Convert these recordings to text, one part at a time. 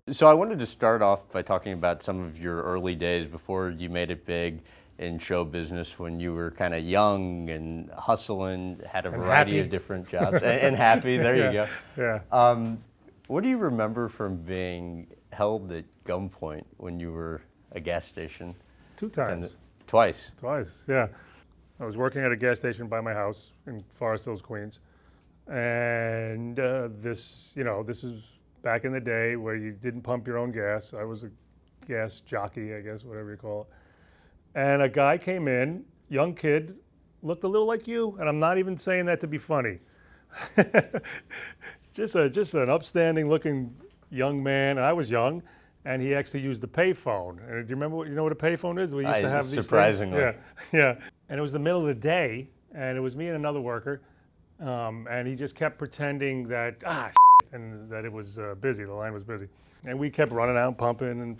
So I wanted to start off by talking about some of your early days before you made it big in show business, when you were kind of young and hustling, had a variety of different jobs, and happy. There you go. Yeah. What do you remember from being held at gunpoint when you were a gas station? Two times. Twice. Twice, yeah. I was working at a gas station by my house in Forest Hills, Queens. And this is back in the day where you didn't pump your own gas. I was a gas jockey, I guess, whatever you call it. And a guy came in, young kid, looked a little like you, and I'm not even saying that to be funny. just an upstanding looking young man, and I was young, and he actually used the payphone. And do you remember what a payphone is? We used to have these surprisingly. things. Yeah. And it was the middle of the day, and it was me and another worker, and he just kept pretending that and that it was busy. The line was busy, and we kept running out, pumping and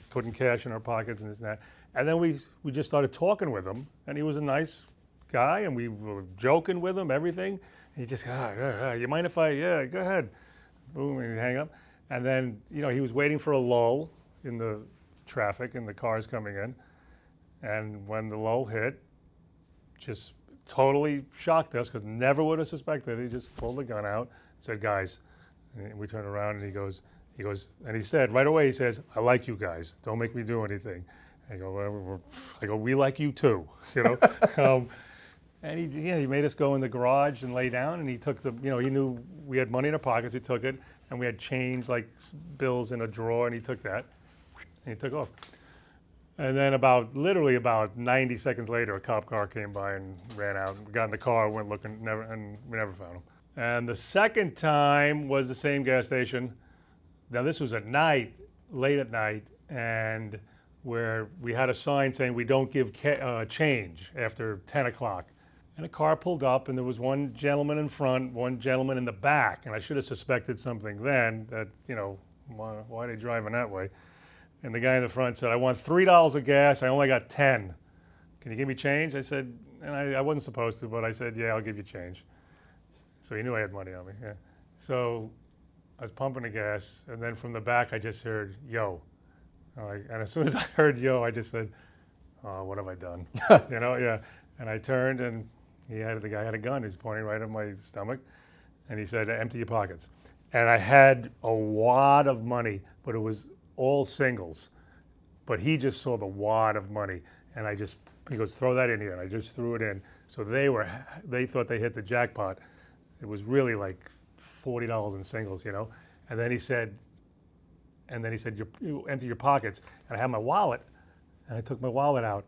putting cash in our pockets and this and that. And then we just started talking with him, and he was a nice guy, and we were joking with him, everything. And he just, you mind if yeah, go ahead. Boom, and he'd hang up. And then, he was waiting for a lull in the traffic and the cars coming in. And when the lull hit, just totally shocked us, because never would have suspected. He just pulled the gun out, said, guys. And we turned around, and he goes, and he said right away, he says, I like you guys. Don't make me do anything. I go, we like you too, And he made us go in the garage and lay down, and he took he knew we had money in our pockets. He took it, and we had change, like bills in a drawer, and he took that, and he took off. And then literally about 90 seconds later, a cop car came by and ran out. We got in the car, went looking, and we never found him. And the second time was the same gas station. Now this was at night, late at night, and where we had a sign saying we don't give change after 10 o'clock. And a car pulled up, and there was one gentleman in front, one gentleman in the back. And I should have suspected something then, that, why are they driving that way? And the guy in the front said, I want $3 of gas, I only got 10. Can you give me change? I said, and I wasn't supposed to, but I said, yeah, I'll give you change. So he knew I had money on me, yeah. So I was pumping the gas, and then from the back I just heard, yo. And as soon as I heard yo, I just said, oh, what have I done? Yeah. And I turned, and the guy had a gun. He was pointing right at my stomach, and he said, empty your pockets. And I had a wad of money, but it was all singles. But he just saw the wad of money, and he goes, throw that in here, and I just threw it in. So they thought they hit the jackpot. It was really like $40 in singles, And then he said, you empty your pockets. And I had my wallet, and I took my wallet out,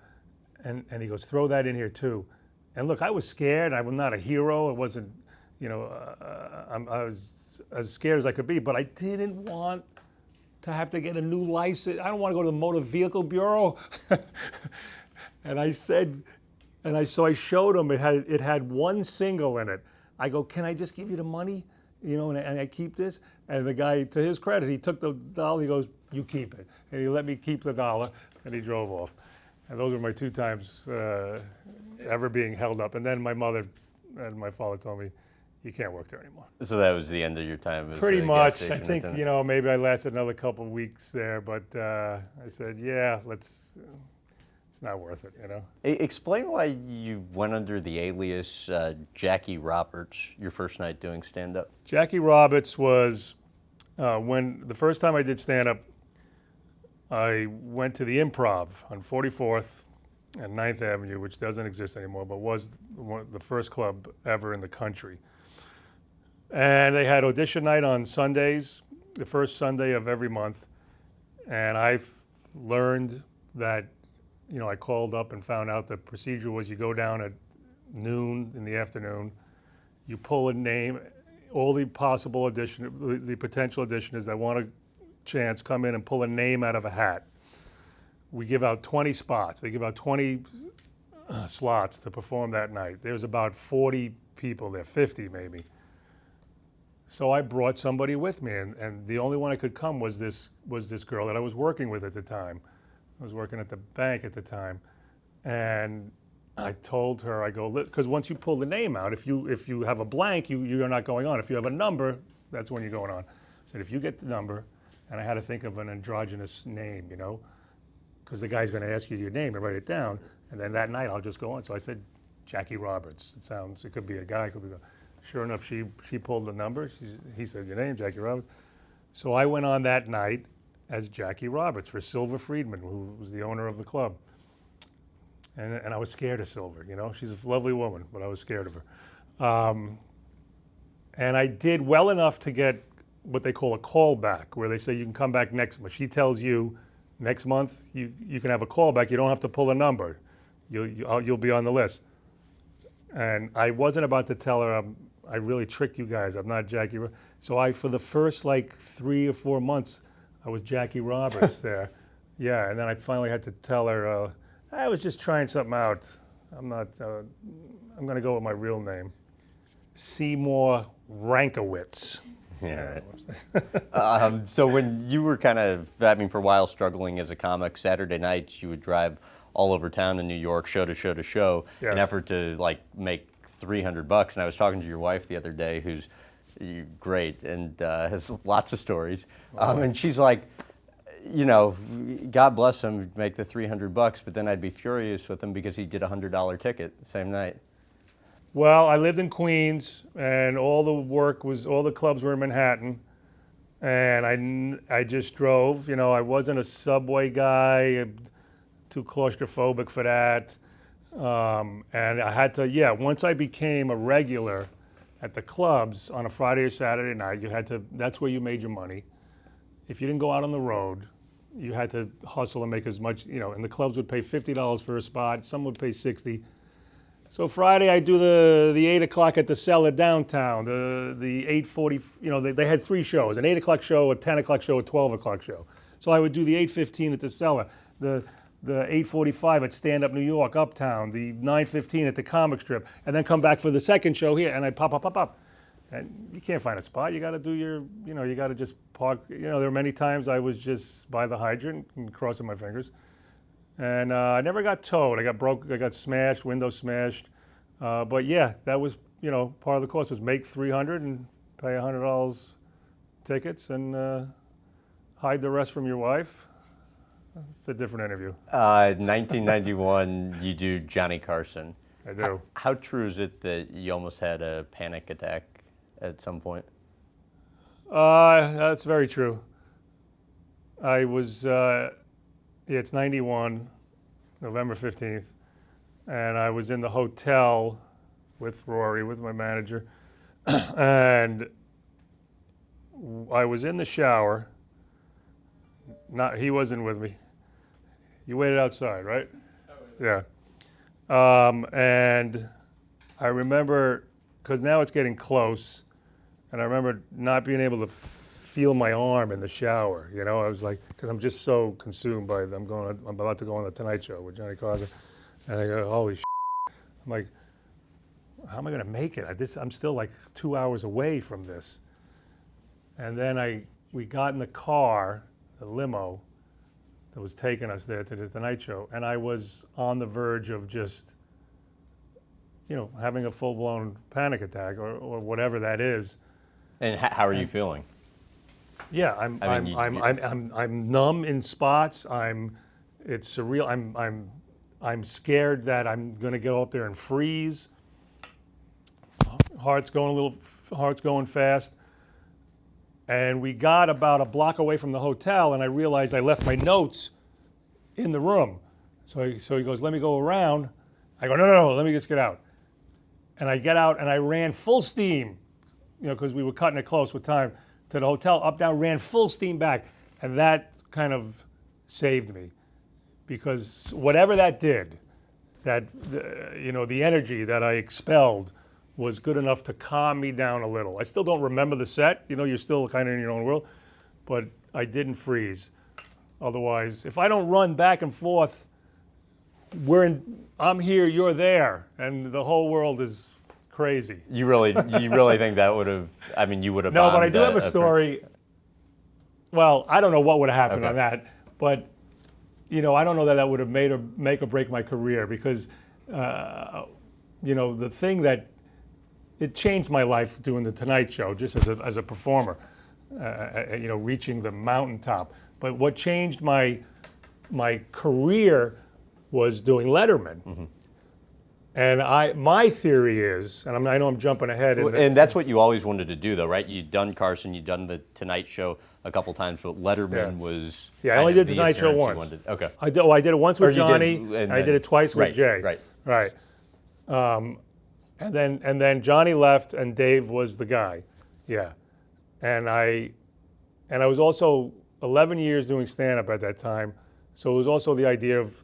and he goes, throw that in here too. And look, I was scared. I'm not a hero. It wasn't, I was as scared as I could be, but I didn't want to have to get a new license. I don't want to go to the Motor Vehicle Bureau. And I said, so I showed him, it had one single in it. I go, can I just give you the money? And I keep this? And the guy, to his credit, he took the dollar, he goes, you keep it. And he let me keep the dollar, and he drove off. And those were my two times ever being held up. And then my mother and my father told me, you can't work there anymore. So that was the end of your time as pretty a much. gas station I think, attendant? Maybe I lasted another couple of weeks there, but I said, yeah, it's not worth it, Explain why you went under the alias Jackie Roberts your first night doing stand-up. Jackie Roberts was, when the first time I did stand-up, I went to the Improv on 44th and 9th Avenue, which doesn't exist anymore, but was the first club ever in the country. And they had audition night on Sundays, the first Sunday of every month. And I've learned that, I called up and found out the procedure was you go down at noon in the afternoon, you pull a name, all the possible the potential auditioners that want a chance come in and pull a name out of a hat. We give out 20 spots. They give out 20 slots to perform that night. There's about 40 people there, 50 maybe. So I brought somebody with me, and the only one I could come was this girl that I was working with at the time. I was working at the bank at the time, and I told her, I go, because once you pull the name out, if you have a blank, you're not going on. If you have a number, that's when you're going on. I said, if you get the number and I had to think of an androgynous name, because the guy's going to ask you your name and write it down, and then that night I'll just go on. So I said Jackie Roberts. It could be a guy, it could be a. Sure enough, she pulled the number. He said, your name, Jackie Roberts. So I went on that night as Jackie Roberts for Silver Friedman, who was the owner of the club. And I was scared of Silver, She's a lovely woman, but I was scared of her. And I did well enough to get what they call a callback, where they say you can come back next month. She tells you next month you can have a callback. You don't have to pull a number. You'll be on the list. And I wasn't about to tell her I really tricked you guys. I'm not Jackie. So for the first 3 or 4 months, I was Jackie Roberts there. Yeah, and then I finally had to tell her I was just trying something out. I'm going to go with my real name, Seymour Rankowitz. Yeah. So when you were kind of, for a while, struggling as a comic, Saturday nights you would drive all over town in New York, show to show to show, yeah. in effort to make $300. And I was talking to your wife the other day, who's great and has lots of stories. And she's like, God bless him, make the $300, but then I'd be furious with him because he'd get a $100 ticket the same night. Well, I lived in Queens, and all the clubs were in Manhattan, and I just drove. I wasn't a subway guy, too claustrophobic for that. And I had to, once I became a regular at the clubs on a Friday or Saturday night, that's where you made your money. If you didn't go out on the road, you had to hustle and make as much, and the clubs would pay $50 for a spot, some would pay $60. So Friday I do the 8 o'clock at the Cellar downtown, the 8:40, they had 3 shows, an 8 o'clock show, a 10 o'clock show, a 12 o'clock show. So I would do the 8:15 at the Cellar, the 8:45 at Stand Up New York, Uptown, the 9:15 at the Comic Strip, and then come back for the second show here, and I'd pop. And you can't find a spot. You got to do you got to just park. There were many times I was just by the hydrant and crossing my fingers. And I never got towed. I got smashed, window smashed. But yeah, that was, part of the course was make $300 and pay $100 tickets and hide the rest from your wife. It's a different interview. 1991, you do Johnny Carson. I do. How true is it that you almost had a panic attack at some point? That's very true. I was, it's 91, November 15th, and I was in the hotel with Rory, with my manager, and I was in the shower. He wasn't with me. You waited outside, right? Yeah. And I remember, because now it's getting close, and I remember not being able to feel my arm in the shower. I was like, because I'm just so consumed by I'm about to go on the Tonight Show with Johnny Carson, and I go, holy shit. I'm like, how am I going to make it? I'm still 2 hours away from this. And then we got in the car, the limo that was taking us there to the Tonight Show, and I was on the verge of just, having a full-blown panic attack or whatever that is. And how are you feeling? Yeah, I'm numb in spots. It's surreal. I'm scared that I'm going to go up there and freeze. Heart's going fast. And we got about a block away from the hotel, and I realized I left my notes in the room. So he goes, let me go around. I go, no, let me just get out. And I get out, and I ran full steam, because we were cutting it close with time, to the hotel, up, down, ran full steam back. And that kind of saved me, because whatever that did, the energy that I expelled was good enough to calm me down a little. I still don't remember the set. You're still kind of in your own world, but I didn't freeze. Otherwise, if I don't run back and forth, I'm here, you're there, and the whole world is crazy. You really think that would have? You would have. No, but I do have a story. Well, I don't know what would have happened on that, but I don't know that would have make or break my career, because the thing that it changed my life doing the Tonight Show, just as a performer. reaching the mountaintop. But what changed my career was doing Letterman. Mm-hmm. And my theory is, and I know I'm jumping ahead. And that's what you always wanted to do, though, right? You'd done Carson, you'd done the Tonight Show a couple times, but Letterman was. Yeah, I only did the Tonight Show once. Okay. I did it once with Johnny, and I did it twice with Jay. Right. And then Johnny left, and Dave was the guy. Yeah, and I was also 11 years doing stand-up at that time, so it was also the idea of,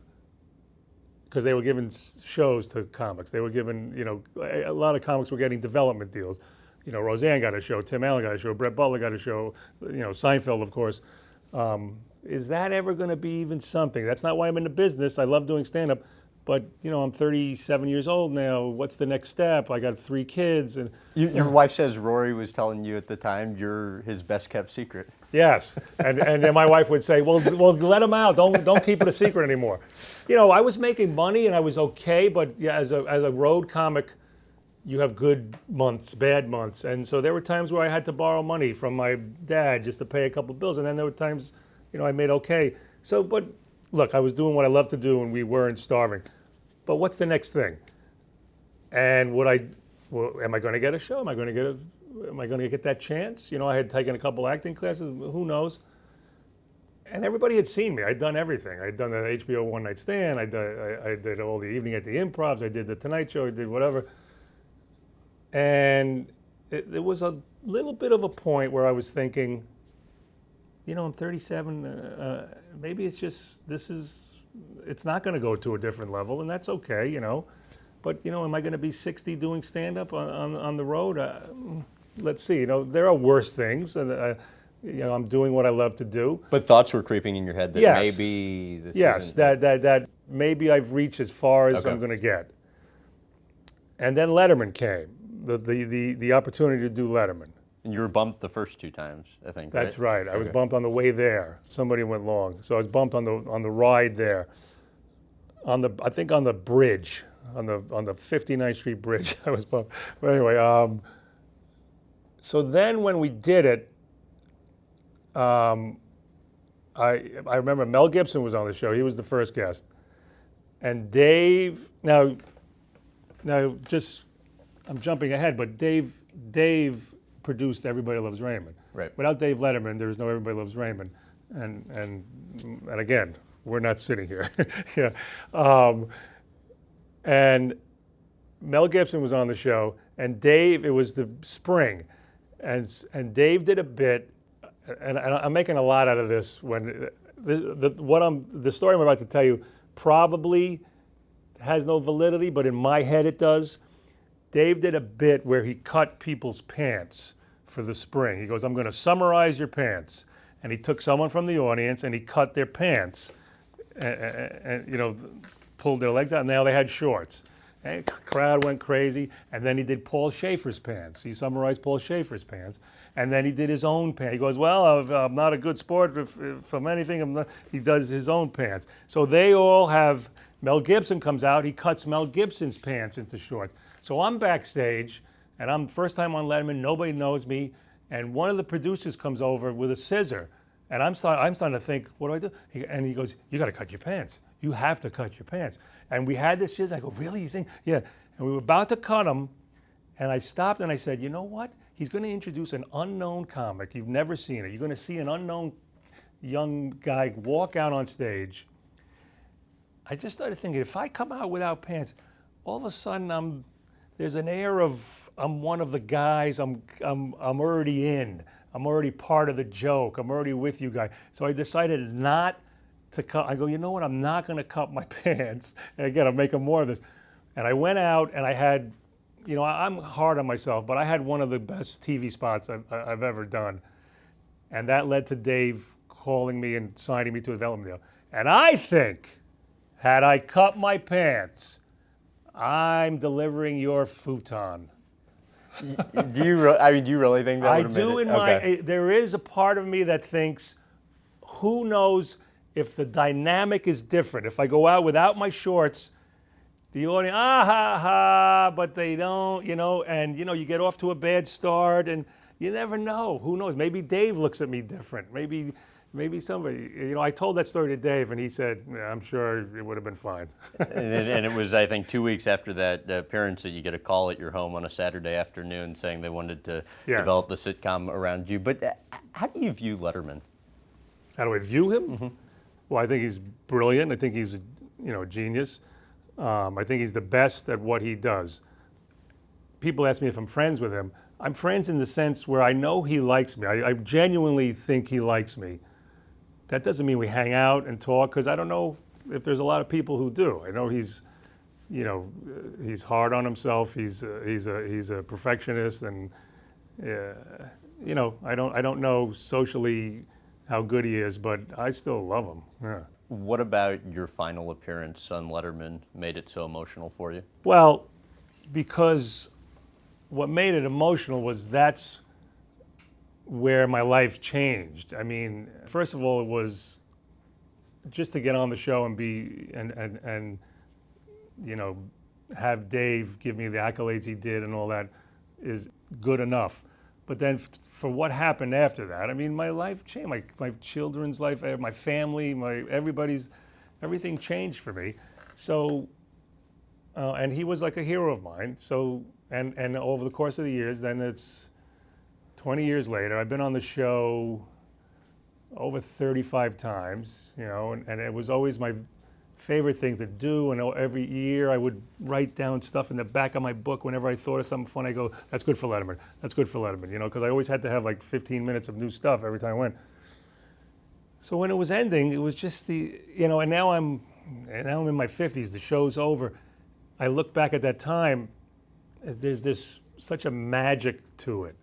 because they were giving shows to comics. They were giving, a lot of comics were getting development deals. Roseanne got a show, Tim Allen got a show, Brett Butler got a show, Seinfeld, of course. Is that ever going to be even something? That's not why I'm in the business. I love doing stand-up, but I'm 37 years old now. What's the next step? I got 3 kids, and your wife says Rory was telling you at the time you're his best kept secret. Yes, and then my wife would say, well, let him out. Don't keep it a secret anymore. I was making money and I was okay, but yeah, as a road comic, you have good months, bad months, and so there were times where I had to borrow money from my dad just to pay a couple bills, and then there were times, I made okay. So, but look, I was doing what I love to do, and we weren't starving. But what's the next thing? And am I going to get a show? Am I going to get that chance? I had taken a couple acting classes. Who knows? And everybody had seen me. I'd done everything. I'd done the HBO One Night Stand. I did all the Evening at the Improvs. I did the Tonight Show. I did whatever. And it was a little bit of a point where I was thinking, I'm 37. Maybe it's just it's not going to go to a different level, and that's okay, But am I going to be 60 doing stand-up on the road? Let's see. There are worse things, and I'm doing what I love to do. But thoughts were creeping in your head that maybe this isn't... that maybe I've reached as far as I'm going to get. And then Letterman came, the opportunity to do Letterman. And you were bumped the first 2 times, I think. That's right. I was bumped on the way there. Somebody went long, so I was bumped on the ride there. I think on the bridge, on the 59th Street Bridge, I was bumped. But anyway, so then when we did it, I remember Mel Gibson was on the show. He was the first guest, and Dave. Now, I'm jumping ahead, but Dave produced Everybody Loves Raymond. Right. Without Dave Letterman, there is no Everybody Loves Raymond, and again, we're not sitting here. Yeah. And Mel Gibson was on the show, and Dave. It was the spring, and Dave did a bit, and I'm making a lot out of this. When the story I'm about to tell you probably has no validity, but in my head it does. Dave did a bit where he cut people's pants for the spring. He goes, I'm going to summarize your pants. And he took someone from the audience and he cut their pants and pulled their legs out, and now they had shorts. And the crowd went crazy. And then he did Paul Schaefer's pants. He summarized Paul Schaefer's pants. And then he did his own pants. He goes, well, I'm not a good sport from anything. He does his own pants. So they all have, Mel Gibson comes out, he cuts Mel Gibson's pants into shorts. So I'm backstage, and I'm first time on Letterman, nobody knows me, and one of the producers comes over with a scissor, and I'm starting to think, what do I do? And he goes, you got to cut your pants. You have to cut your pants. And we had this scissor. I go, really? You think? Yeah. And we were about to cut them, and I stopped and I said, you know what? He's going to introduce an unknown comic. You've never seen it. You're going to see an unknown young guy walk out on stage. I just started thinking, if I come out without pants, all of a sudden there's an air of I'm one of the guys. I'm already in. I'm already part of the joke. I'm already with you guys. So I decided not to cut. I go, you know what? I'm not going to cut my pants. And again, I'm making more of this. And I went out and I had, I'm hard on myself, but I had one of the best TV spots I've ever done. And that led to Dave calling me and signing me to a development deal. And I think, had I cut my pants, I'm delivering your futon. Do you really think that would have made it? There is a part of me that thinks, who knows if the dynamic is different. If I go out without my shorts, the audience, but they don't, and you get off to a bad start, and You never know. Who knows? Maybe Dave looks at me different. Maybe somebody. I told that story to Dave, and he said, yeah, "I'm sure it would have been fine." And it was, I think, 2 weeks after that appearance that you get a call at your home on a Saturday afternoon saying they wanted to develop the sitcom around you. But how do you view Letterman? How do I view him? Well, I think he's brilliant. I think he's a genius. I think he's the best at what he does. People ask me if I'm friends with him. I'm friends in the sense where I know he likes me. I genuinely think he likes me. That doesn't mean we hang out and talk, because I don't know if there's a lot of people who do. I know he's hard on himself. He's a perfectionist, and I don't know socially how good he is, but I still love him. Yeah. What about your final appearance on Letterman made it so emotional for you? Well, because what made it emotional was that's where my life changed. I mean, first of all, it was just to get on the show and be and have Dave give me the accolades he did and all that is good enough. But then for what happened after that, I mean, my life changed. My children's life, my family, everything changed for me. So, and he was like a hero of mine. So, and over the course of the years, then it's 20 years later, I've been on the show over 35 times, and it was always my favorite thing to do. And every year I would write down stuff in the back of my book. Whenever I thought of something fun, I go, "That's good for Letterman. That's good for Letterman." Because I always had to have like 15 minutes of new stuff every time I went. So when it was ending, it was just and now I'm in my 50s. The show's over. I look back at that time. There's such a magic to it.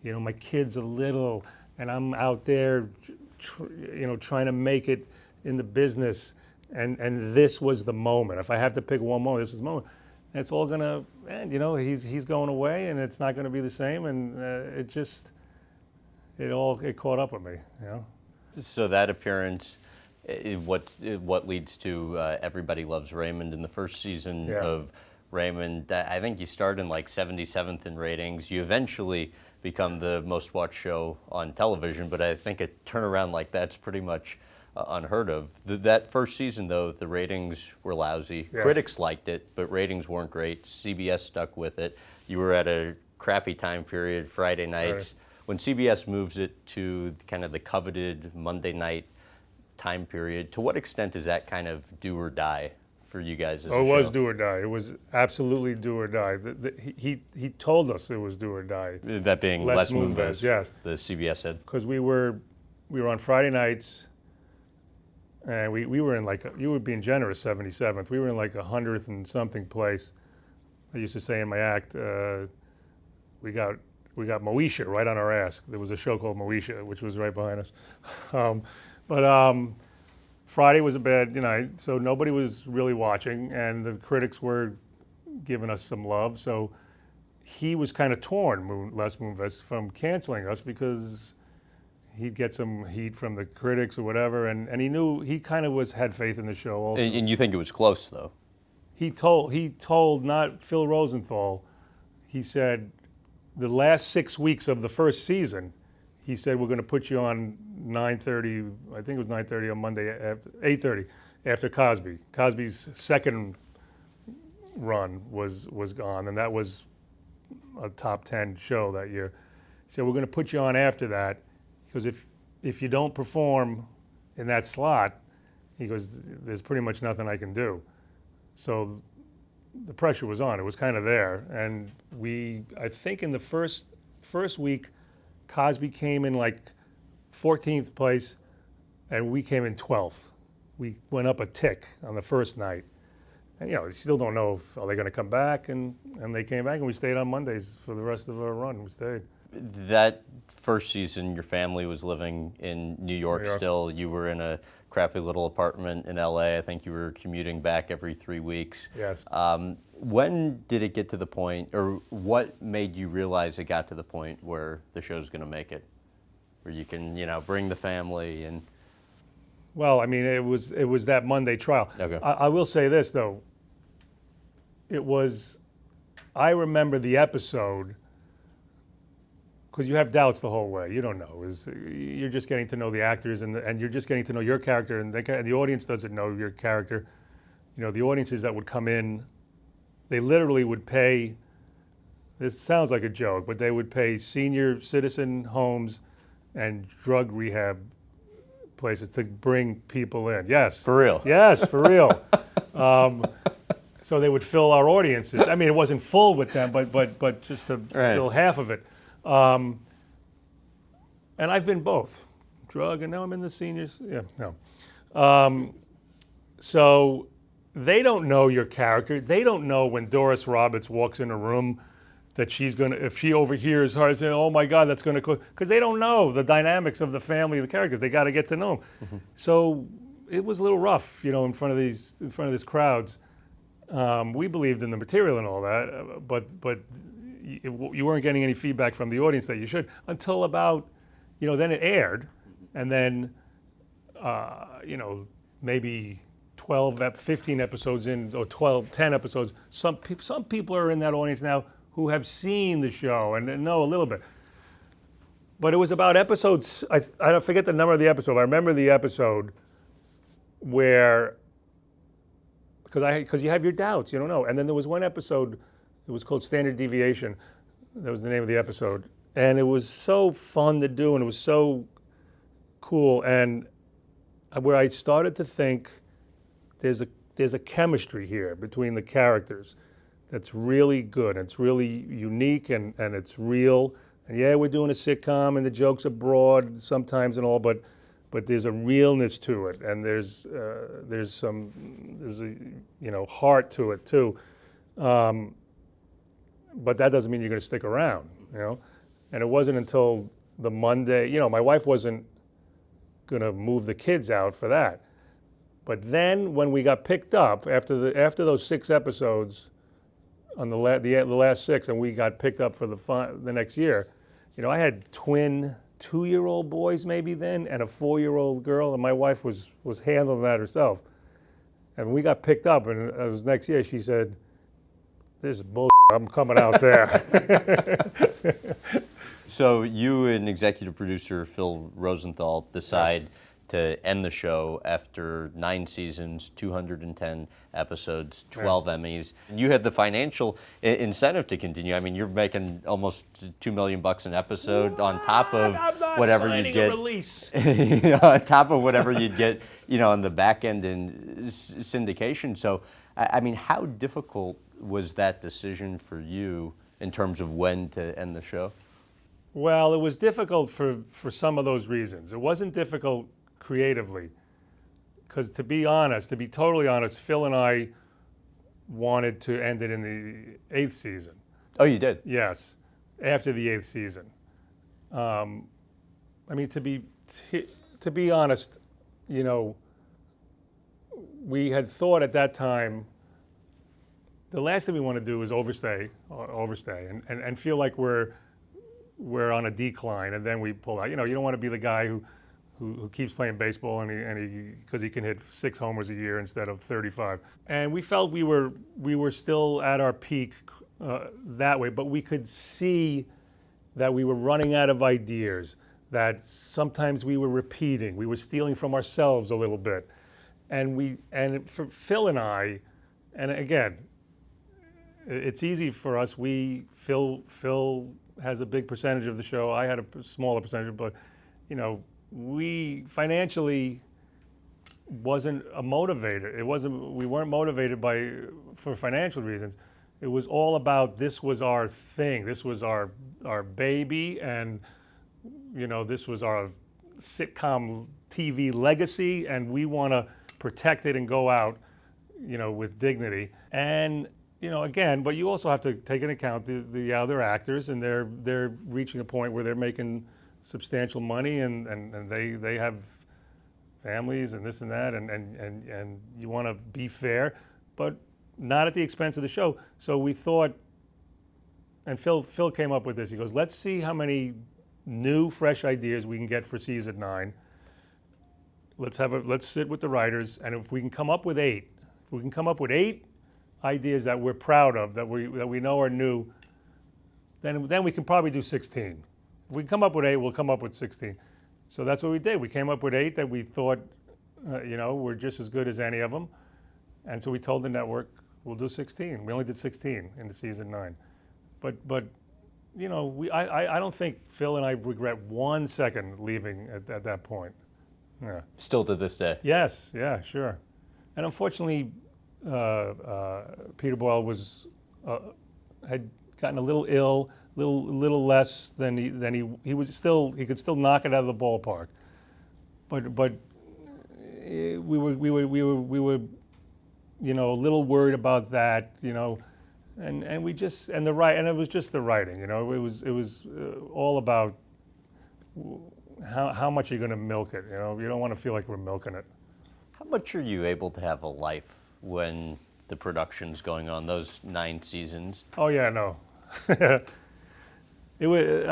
My kids are little, and I'm out there, trying to make it in the business. And this was the moment. If I have to pick one moment, this was the moment. And it's all gonna end. He's going away, and it's not gonna be the same. And it caught up with me. So that appearance, what leads to Everybody Loves Raymond in the first season of Raymond. I think you start in like 77th in ratings. You eventually become the most watched show on television, but I think a turnaround like that's pretty much unheard of. That first season, though, the ratings were lousy. Yeah. Critics liked it, but ratings weren't great. CBS stuck with it. You were at a crappy time period, Friday nights. Right. When CBS moves it to kind of the coveted Monday night time period, to what extent is that kind of do or die for you guys as a show? It was do or die. It was absolutely do or die. He told us it was do or die. That being Les Moonves, yes. The CBS head. Because we were on Friday nights, and we were in you were being generous, 77th. We were in like 100th and something place. I used to say in my act, we got Moesha right on our ass. There was a show called Moesha, which was right behind us. Friday was a bad night, so nobody was really watching, and the critics were giving us some love. So he was kind of torn, Les Moonves, from canceling us because he'd get some heat from the critics or whatever, and he knew he kind of had faith in the show also. And you think it was close, though? He told not Phil Rosenthal. He said the last 6 weeks of the first season, he said, we're going to put you on 9:30. I think it was 9:30 on Monday, 8:30 after Cosby. Cosby's second run was gone, and that was a top 10 show that year. He said, we're going to put you on after that, because if you don't perform in that slot, he goes, there's pretty much nothing I can do. So the pressure was on. It was kind of there. And I think in the first week, Cosby came in like 14th place, and we came in 12th. We went up a tick on the first night. And you still don't know if are they going to come back, and they came back, and we stayed on Mondays for the rest of our run. We stayed. That first season, your family was living in New York still. You were in a crappy little apartment in LA. I think you were commuting back every 3 weeks. Yes. When did it get to the point, or what made you realize it got to the point where the show's going to make it, where you can, bring the family and? Well, I mean, it was that Monday trial. Okay. I will say this though. I remember the episode because you have doubts the whole way. You don't know. You're just getting to know the actors, and you're just getting to know your character, and the audience doesn't know your character. You know, the audiences that would come in, they literally would pay. This sounds like a joke, but they would pay senior citizen homes and drug rehab places to bring people in. Yes. For real? Yes, for real. So they would fill our audiences. I mean, it wasn't full with them, but just to fill half of it. And I've been both, drug, and now I'm in the seniors. Yeah, no. So they don't know your character. They don't know when Doris Roberts walks in a room that she's gonna, if she overhears her say, "Oh my God, that's gonna," because they don't know the dynamics of the family, the characters. They got to get to know them. Mm-hmm. So it was a little rough, you know, in front of these crowds. We believed in the material and all that, but you weren't getting any feedback from the audience that you should until about, you know, then it aired, and then, you know, maybe 15 episodes in, or 10 episodes. Some people are in that audience now who have seen the show and know a little bit. But it was about episodes, I forget the number of the episode. I remember the episode where, because you have your doubts, you don't know. And then there was one episode, it was called Standard Deviation. That was the name of the episode. And it was so fun to do, and it was so cool. And where I started to think there's a chemistry here between the characters that's really good. It's really unique, and it's real. And yeah, we're doing a sitcom, and the jokes are broad sometimes and all, but there's a realness to it, and there's a, you know, heart to it too. But that doesn't mean you're going to stick around, you know. And it wasn't until the Monday, you know, my wife wasn't going to move the kids out for that. But then when we got picked up after those 6 episodes, on the last 6, and we got picked up for the next year, you know, I had twin 2-year-old boys maybe then, and a 4-year-old girl, and my wife was handling that herself. And we got picked up, and it was next year. She said, "This is bull. I'm coming out there." So you and executive producer Phil Rosenthal decide to end the show after 9 seasons, 210 episodes, 12 Emmys. You had the financial incentive to continue. I mean, you're making almost $2 million an episode on top of whatever you get. You know, on top of whatever you'd get, you know, on the back end in syndication. So, I mean, how difficult was that decision for you in terms of when to end the show? Well, it was difficult for some of those reasons. It wasn't difficult creatively, because to be totally honest, Phil and I wanted to end it in the 8th season. Oh, you did? Yes, after the 8th season. I mean, to be honest, you know, we had thought at that time the last thing we want to do is overstay and feel like we're on a decline, and then we pull out. You know, you don't want to be the guy who keeps playing baseball because he can hit 6 homers a year instead of 35. And we felt we were still at our peak that way, but we could see that we were running out of ideas, that sometimes we were repeating, we were stealing from ourselves a little bit. And for Phil and I, and again, it's easy for us. Phil has a big percentage of the show. I had a smaller percentage, but you know, we financially wasn't motivated. We weren't motivated for financial reasons. It was all about, this was our thing. This was our baby, and you know, this was our sitcom TV legacy, and we want to protect it and go out, you know, with dignity. And you know, again, but you also have to take into account the other actors, and they're reaching a point where they're making substantial money, and they have families and this and that, and you want to be fair, but not at the expense of the show. So we thought, and Phil came up with this. He goes, let's see how many new, fresh ideas we can get for season 9. Let's sit with the writers, and if we can come up with 8, ideas that we're proud of, that we know are new, then we can probably do 16. if we come up with 8, we'll come up with 16. So that's what we did. We came up with 8 that we thought, were just as good as any of them. And so we told the network, we'll do 16. We only did 16 in the season 9. But I don't think Phil and I regret 1 second leaving at that point. Yeah. Still to this day. Yes, yeah, sure. And unfortunately, Peter Boyle had gotten a little ill, little less than he was still, he could still knock it out of the ballpark. But we were a little worried about that, and we just, and it was just the writing, it was all about how much you're going to milk it, you don't want to feel like we're milking it. How much are you able to have a life when the production's going on, those 9 seasons? Oh yeah, no. It was,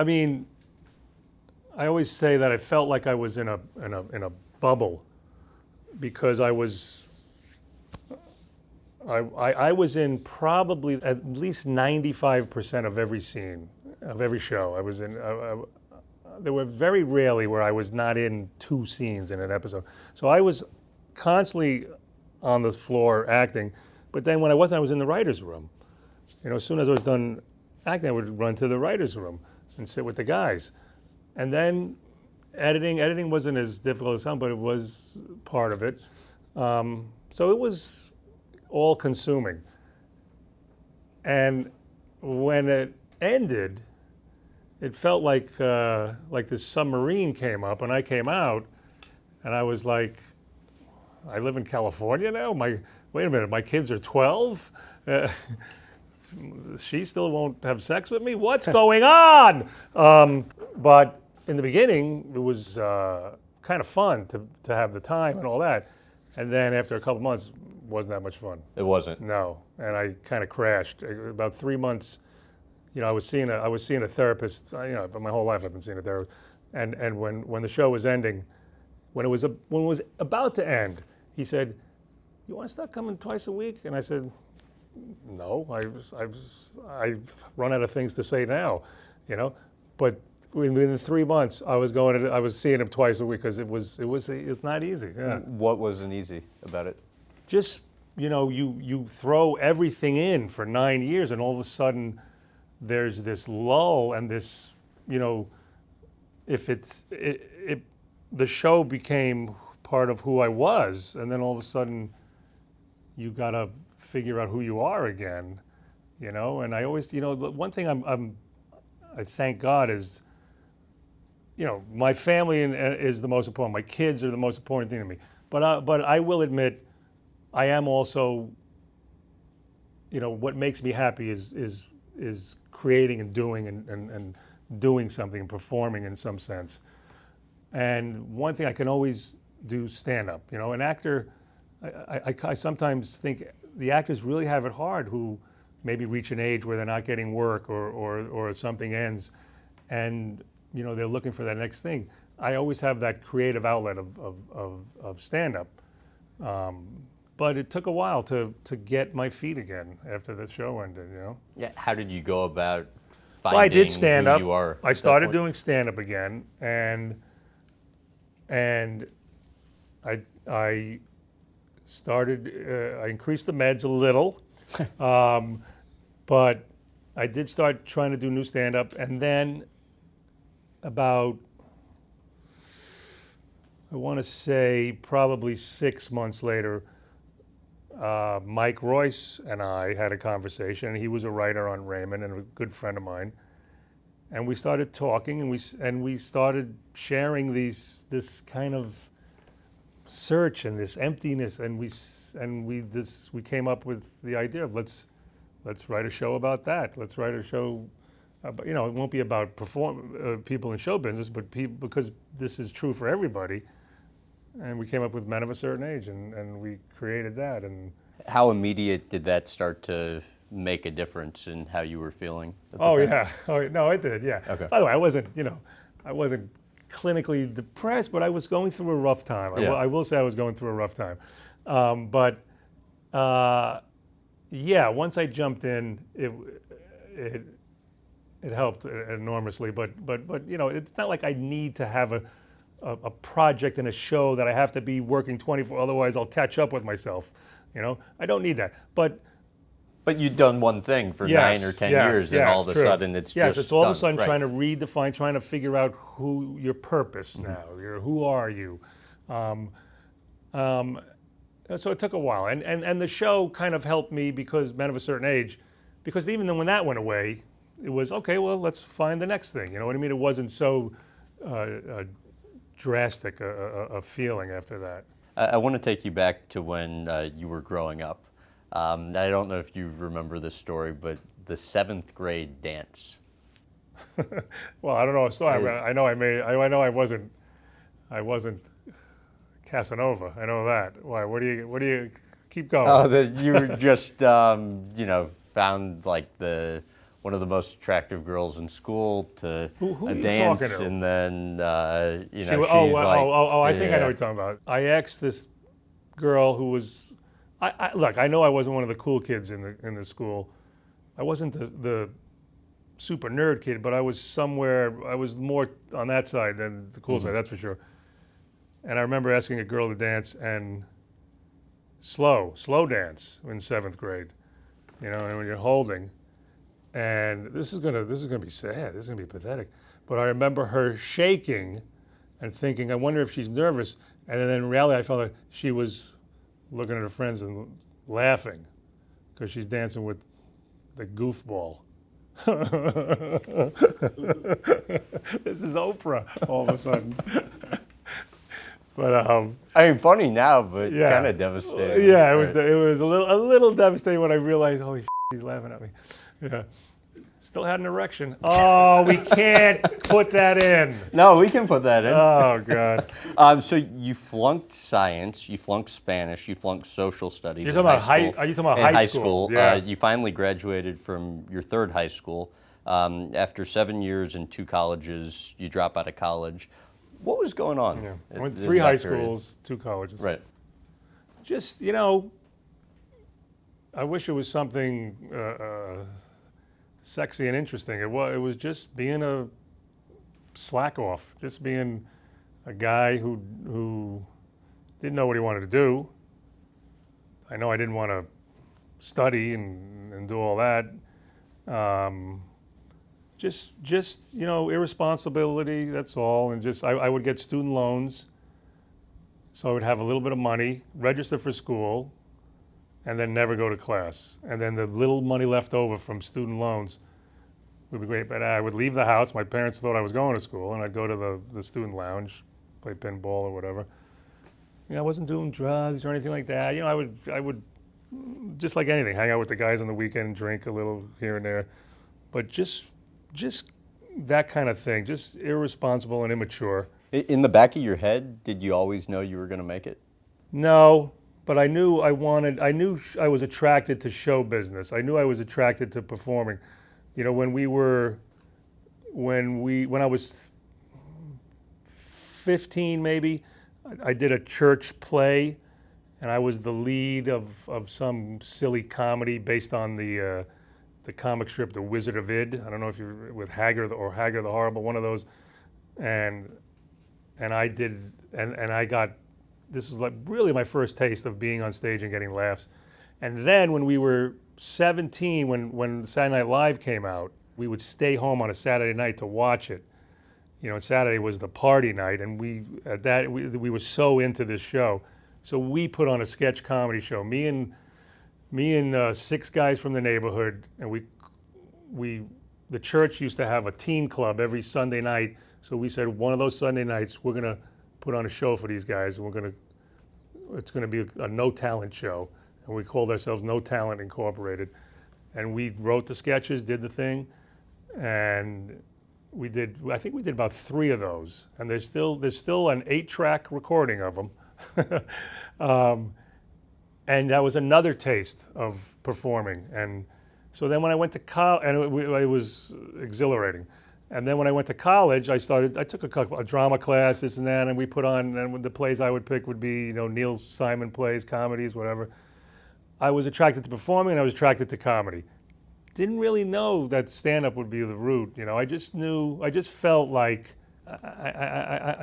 I always say that I felt like I was in a bubble, because I was in probably at least 95% of every scene of every show. I was in. There were very rarely where I was not in 2 scenes in an episode. So I was constantly on the floor acting, but then when I wasn't, I was in the writer's room. As soon as I was done acting, I would run to the writer's room and sit with the guys. And then editing wasn't as difficult as some, but it was part of it. So it was all consuming. And when it ended, it felt like this submarine came up, and I came out, and I was like, I live in California now? Wait a minute, my kids are 12? She still won't have sex with me? What's going on? But in the beginning, it was kind of fun to have the time and all that. And then after a couple months, it wasn't that much fun. It wasn't? No, and I kind of crashed. About 3 months, I was seeing a therapist. But my whole life I've been seeing a therapist. And when the show was ending, when it was about to end, he said, "You want to start coming twice a week?" And I said, "No, I've run out of things to say now, But within 3 months, I was seeing him twice a week, because it's not easy. Yeah. What wasn't easy about it? Just you throw everything in for 9 years, and all of a sudden there's this lull, and this the show became part of who I was, and then all of a sudden you gotta figure out who you are again, And I always, one thing I thank God is, my family is the most important. My kids are the most important thing to me. But I will admit, I am also, what makes me happy is creating and doing and doing something and performing in some sense. And one thing I can always do stand-up. An actor, I sometimes think the actors really have it hard who maybe reach an age where they're not getting work or something ends, and they're looking for that next thing. I always have that creative outlet of stand-up, but it took a while to get my feet again after the show ended. Yeah. How did you go about finding well, I did stand-up. Who you are? I started doing stand-up again, and I started. I increased the meds a little. But I did start trying to do new stand-up, and then about, I want to say probably 6 months later, Mike Royce and I had a conversation, and he was a writer on Raymond and a good friend of mine, and we started talking, and we started sharing this kind of search and this emptiness, and we came up with the idea of let's write a show about that. Let's write a show, it won't be about people in show business, but because this is true for everybody. And we came up with Men of a Certain Age, and we created that. And how immediate did that start to make a difference in how you were feeling at the time? Yeah. Oh no, it did. Yeah. Okay. By the way, I wasn't clinically depressed, but I was going through a rough time. Yeah. I will say I was going through a rough time. Once I jumped in, it helped enormously. But you know, it's not like I need to have a project and a show that I have to be working 24. Otherwise, I'll catch up with myself. You know, I don't need that. But you've done one thing for yes, 9 or 10 yes, years, and yes, all of a true. sudden it's yes, just it's all of done. a sudden Right. trying to redefine, trying to figure out who your purpose now. Who are you? So it took a while, and the show kind of helped me because Men of a Certain Age, because even then when that went away, it was okay. Well, let's find the next thing. You know what I mean? It wasn't so drastic a feeling after that. I want to take you back to when you were growing up. I don't know if you remember this story, but the 7th grade dance. Well, I don't know. So I know I wasn't Casanova. I know that. Why? What do you keep going? Oh, that you were just you know, found like one of the most attractive girls in school to Who a are you dance, talking to? and then you know, Oh, she's like, I think I know what you're talking about. I asked this girl who was, look, I know I wasn't one of the cool kids in the school. I wasn't the super nerd kid, but I was more on that side than the cool side, that's for sure. And I remember asking a girl to dance, and slow dance in 7th grade, you know, and when you're holding, and this is gonna be sad, this is gonna be pathetic, but I remember her shaking and thinking, I wonder if she's nervous, and then in reality I felt like she was looking at her friends and laughing because she's dancing with the goofball. This is Oprah all of a sudden. But I mean, funny now, but yeah. kind of devastating. Yeah, it was Right. it was a little devastating when I realized, holy shit, he's laughing at me. Yeah. Still had an erection. Oh, we can't put that in. No, we can put that in. Oh God. So you flunked science, you flunked Spanish, you flunked social studies. You're in talking about high school. are you talking about in high school? Yeah. You finally graduated from your 3rd high school. After 7 years and 2 colleges, you drop out of college. What was going on? Yeah. I in went that 3 high period? schools, 2 colleges. Right. Just, you know, I wish it was something sexy and interesting. It was just being a slack off, just being a guy who didn't know what he wanted to do. I know I didn't want to study and do all that. Just you know, irresponsibility, that's all. And just I would get student loans, so I would have a little bit of money, register for school, and then never go to class. And then the little money left over from student loans would be great. But I would leave the house. My parents thought I was going to school, and I'd go to the student lounge, play pinball or whatever. You know, I wasn't doing drugs or anything like that. You know, I would just like anything, hang out with the guys on the weekend, drink a little here and there. But just that kind of thing, just irresponsible and immature. In the back of your head, did you always know you were going to make it? No, but I knew I was attracted to show business. I knew I was attracted to performing. You know, when I was 15 maybe, I did a church play, and I was the lead of some silly comedy based on the comic strip The Wizard of Id. I don't know if you're with Hagar the Horrible, one of those. And I got, this was like really my first taste of being on stage and getting laughs. And then when we were 17, when Saturday Night Live came out, we would stay home on a Saturday night to watch it. You know, Saturday was the party night, and we were so into this show. So we put on a sketch comedy show. Me and 6 guys from the neighborhood, and the church used to have a teen club every Sunday night. So we said one of those Sunday nights we're gonna put on a show for these guys, and it's gonna be a no talent show, and we called ourselves No Talent Incorporated. And we wrote the sketches, did the thing, and I think we did about 3 of those, and there's still an 8-track recording of them. And that was another taste of performing. And so then when I went to college, and it was exhilarating. And then when I went to college, I took a drama class, this and that, and we put on, and the plays I would pick would be, you know, Neil Simon plays, comedies, whatever. I was attracted to performing, and I was attracted to comedy. didn't really know that stand-up would be the route. I just felt like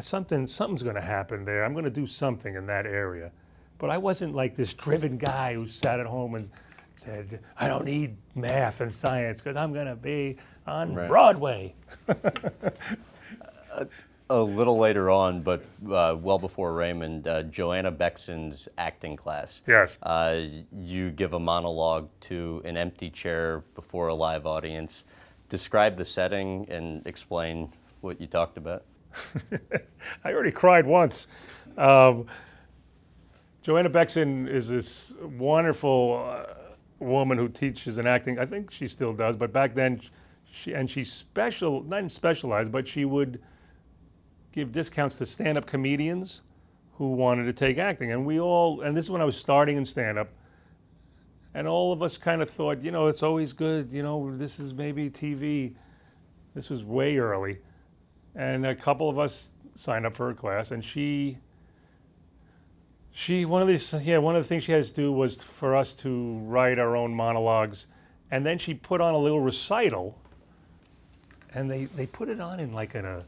something's going to happen there. I'm going to do something in that area. But I wasn't like this driven guy who sat at home and said, I don't need math and science because I'm going to be on Broadway. A little later on, but well before Raymond, Joanna Bexon's acting class. Yes. You give a monologue to an empty chair before a live audience. Describe the setting and explain what you talked about. I already cried once. Joanna Bexon is this wonderful woman who teaches in acting. I think she still does, but back then, not specialized, but she would give discounts to stand-up comedians who wanted to take acting. And this is when I was starting in stand-up, and all of us kind of thought, it's always good, this is maybe TV. This was way early. And a couple of us signed up for her class, and one of the things she had to do was for us to write our own monologues, and then she put on a little recital, and they put it on in like a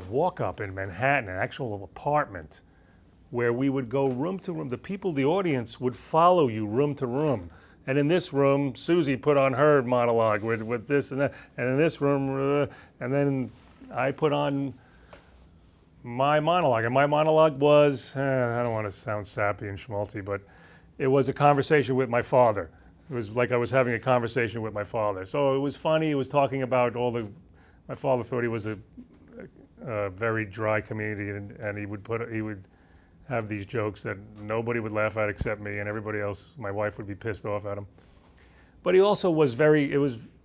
walk-up in Manhattan, an actual apartment, where we would go room to room. The audience would follow you room to room. And in this room, Susie put on her monologue with this and that, and in this room, and then I put on my monologue. And my monologue was, I don't want to sound sappy and schmaltzy, but it was a conversation with my father. It was like I was having a conversation with my father. So it was funny. It was talking about my father thought he was a very dry comedian, and he would have these jokes that nobody would laugh at except me, and everybody else, my wife, would be pissed off at him. But he also was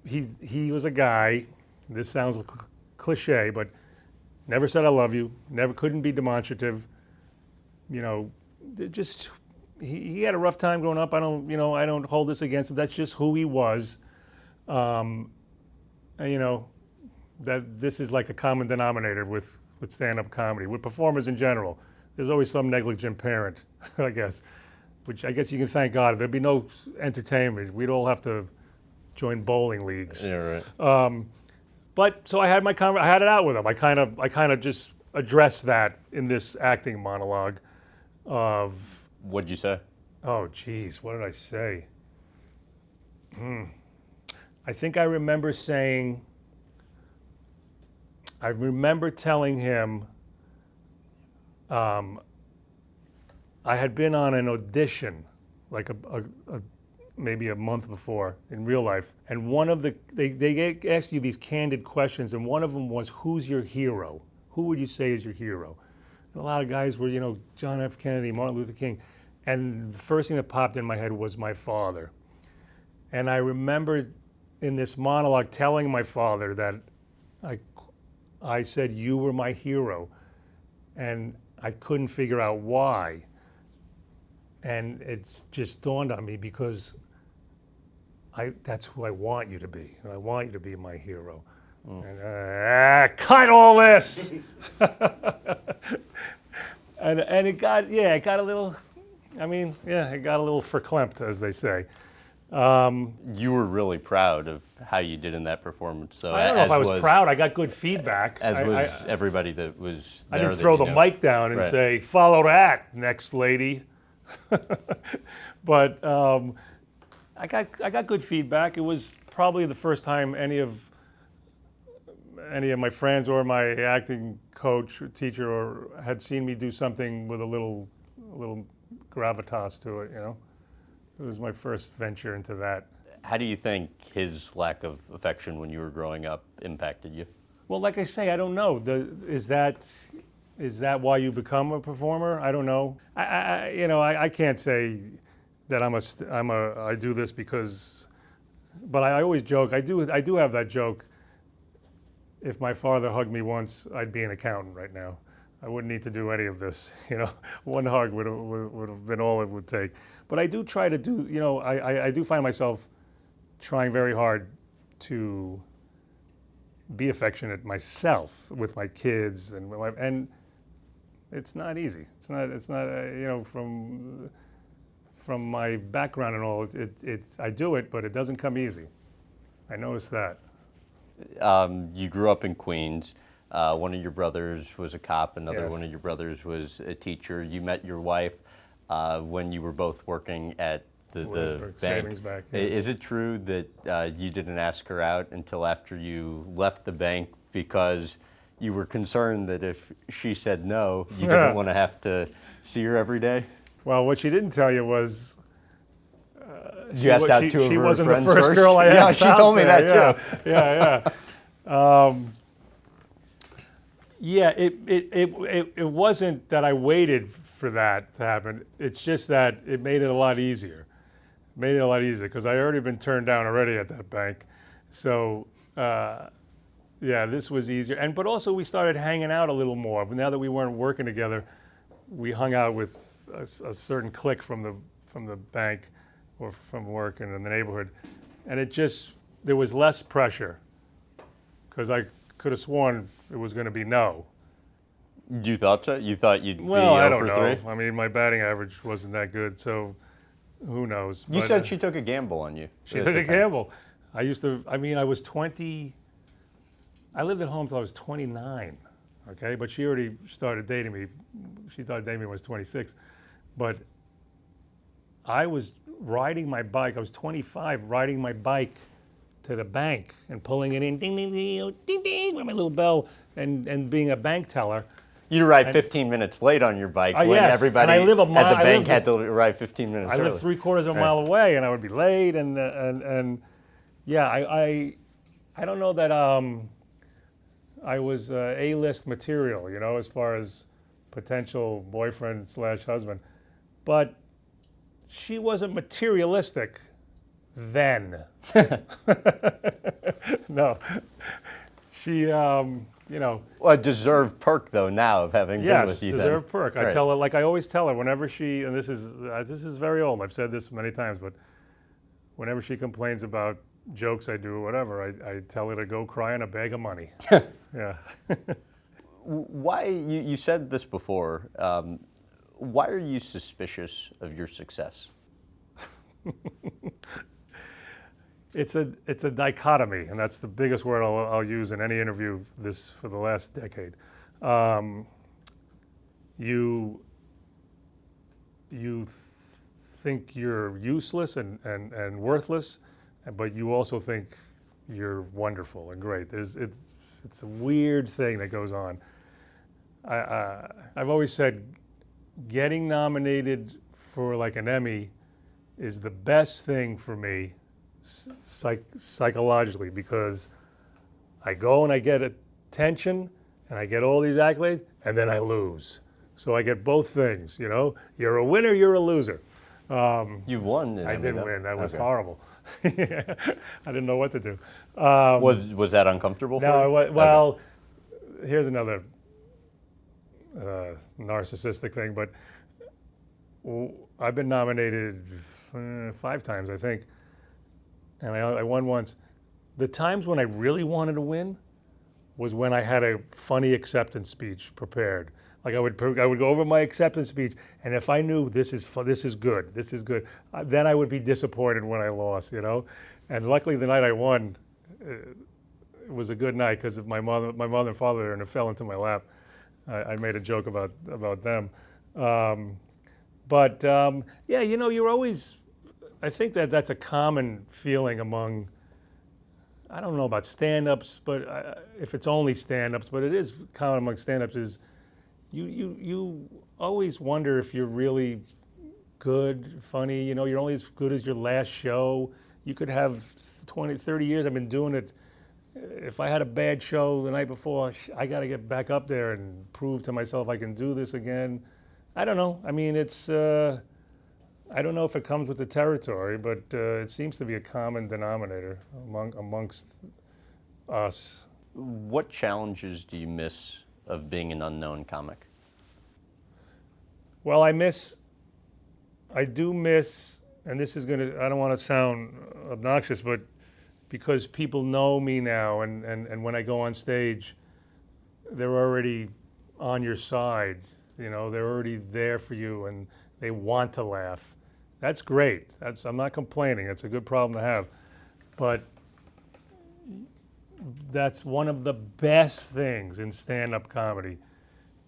he was a guy, this sounds cliche, but never said I love you, never couldn't be demonstrative. Just he had a rough time growing up. I don't hold this against him. That's just who he was. And, that this is like a common denominator with stand-up comedy, with performers in general. There's always some negligent parent, I guess, which I guess you can thank God. If there'd be no entertainment, we'd all have to join bowling leagues. Yeah, right. But so I had I had it out with him. I kind of just addressed that in this acting monologue of. What'd you say? Oh, geez, what did I say? I think I remember saying. I remember telling him I had been on an audition like maybe a month before in real life, and one of they asked you these candid questions, and one of them was, who's your hero? Who would you say is your hero? And a lot of guys were, John F. Kennedy, Martin Luther King, and the first thing that popped in my head was my father. And I remember in this monologue telling my father that I said, you were my hero, and I couldn't figure out why. And it just dawned on me because that's who I want you to be. I want you to be my hero. And, cut all this! and it got a little, it got a little verklempt, as they say. You were really proud of how you did in that performance. So I don't know if I was proud. I got good feedback. As was everybody that was there. I didn't throw the mic down and say, follow that, next lady. But I got good feedback. It was probably the first time any of my friends or my acting coach or teacher had seen me do something with a little gravitas to it, It was my first venture into that. How do you think his lack of affection when you were growing up impacted you? Well, like I say, I don't know. Is that why you become a performer? I don't know. I can't say that I do this because, but I always joke. I do have that joke. If my father hugged me once, I'd be an accountant right now. I wouldn't need to do any of this. One hug would have been all it would take. But I do try to do. I do find myself trying very hard to be affectionate myself with my kids and it's not easy. It's not. from my background and all, it's I do it, but it doesn't come easy. I noticed that. You grew up in Queens. One of your brothers was a cop. Another Yes. one of your brothers was a teacher. You met your wife when you were both working at the Williamsburg bank. Savings Bank, yeah. Is it true that you didn't ask her out until after you left the bank because you were concerned that if she said no, you didn't want to have to see her every day? Well, what she didn't tell you was You asked out two of she her wasn't the friends first girl I asked Yeah, she out told me there. that too. Yeah. Yeah, it wasn't that I waited for that to happen. It's just that it made it a lot easier. Made it a lot easier because I already been turned down already at that bank. So, yeah, this was easier. But also we started hanging out a little more. But now that we weren't working together, we hung out with a certain clique from the bank or from work and in the neighborhood. And there was less pressure because I could have sworn it was going to be no. You thought so? You thought you'd Well, be I 0 don't for know. 3? I mean, my batting average wasn't that good, so who knows? You But, said she took a gamble on you. she at took the a time. gamble. I was 20. I lived at home till I was 29, okay? But she already started dating me. She started dating me when I was 26. But I was riding my bike. I was 25, riding my bike to the bank and pulling it in, ding, ding, ding, ding, ding, with my little bell, and being a bank teller. You arrived 15 minutes late on your bike when yes, everybody and I live a mile- at the I bank live- had to arrive 15 minutes I early. lived 3/4 of a mile away, and I would be late, and yeah, I don't know that I was A-list material, as far as potential boyfriend / husband, but she wasn't materialistic then. No, she, Well, a deserved perk, though, now of having been yes, with you deserved then. perk. I Right. tell her, like I always tell her, whenever she, and this is very old. I've said this many times, but whenever she complains about jokes I do or whatever, I tell her to go cry in a bag of money. Yeah. Why, you said this before, why are you suspicious of your success? It's a dichotomy, and that's the biggest word I'll use in any interview for the last decade. You think you're useless and worthless, but you also think you're wonderful and great. It's a weird thing that goes on. I've always said getting nominated for like an Emmy is the best thing for me psychologically, because I go and I get attention and I get all these accolades and then I lose. So I get both things, You're a winner, you're a loser. You won. I did win. That was Okay. horrible. I didn't know what to do. Was that uncomfortable for No, you? well, here's another narcissistic thing, but I've been nominated 5 times, I think, and I won once. The times when I really wanted to win was when I had a funny acceptance speech prepared. Like I would go over my acceptance speech, and if I knew this is good, then I would be disappointed when I lost, And luckily, the night I won, it was a good night because of my mother and father, and it fell into my lap. I made a joke about them, but yeah, you're always. I think that's a common feeling among. I don't know about stand-ups, but if it's only stand-ups, but it is common among stand-ups is. You always wonder if you're really good, funny. You're only as good as your last show. You could have 20, 30 years. I've been doing it. If I had a bad show the night before, I got to get back up there and prove to myself I can do this again. I don't know. I mean, it's. I don't know if it comes with the territory, but it seems to be a common denominator amongst us. What challenges do you miss of being an unknown comic? Well, I do miss, and this is I don't want to sound obnoxious, but because people know me now, and when I go on stage, they're already on your side, they're already there for you, and they want to laugh. That's great. I'm not complaining. It's a good problem to have. But that's one of the best things in stand-up comedy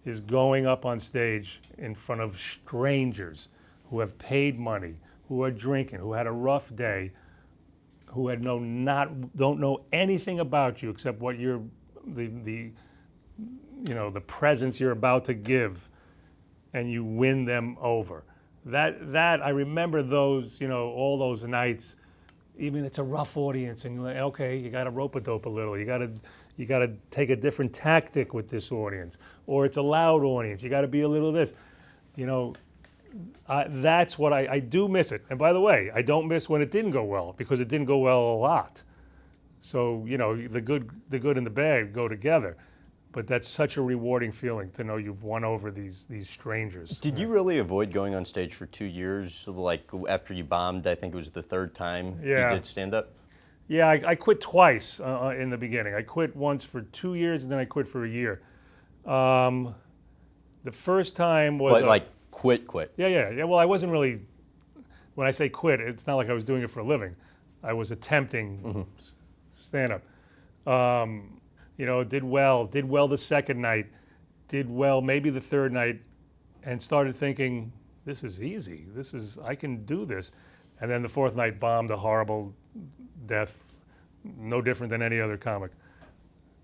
is going up on stage in front of strangers who have paid money, who are drinking, who had a rough day, who don't know anything about you except what the presence you're about to give, and you win them over. That I remember those, all those nights. Even it's a rough audience, and you're like, okay, you got to rope-a-dope a little. You got to take a different tactic with this audience, or it's a loud audience. You got to be a little this, That's what I do miss it. And by the way, I don't miss when it didn't go well, because it didn't go well a lot. So the good and the bad go together. But that's such a rewarding feeling to know you've won over these strangers. Did you really avoid going on stage for 2 years? Like after you bombed, I think it was the third time you did stand up? Yeah, I quit twice in the beginning. I quit once for 2 years, and then I quit for a year. The first time was... But like quit? Yeah. Well, I wasn't really... When I say quit, it's not like I was doing it for a living. I was attempting stand-up. Did well the second night, did well maybe the third night, and started thinking, this is easy. I can do this. And then the fourth night bombed a horrible death, no different than any other comic.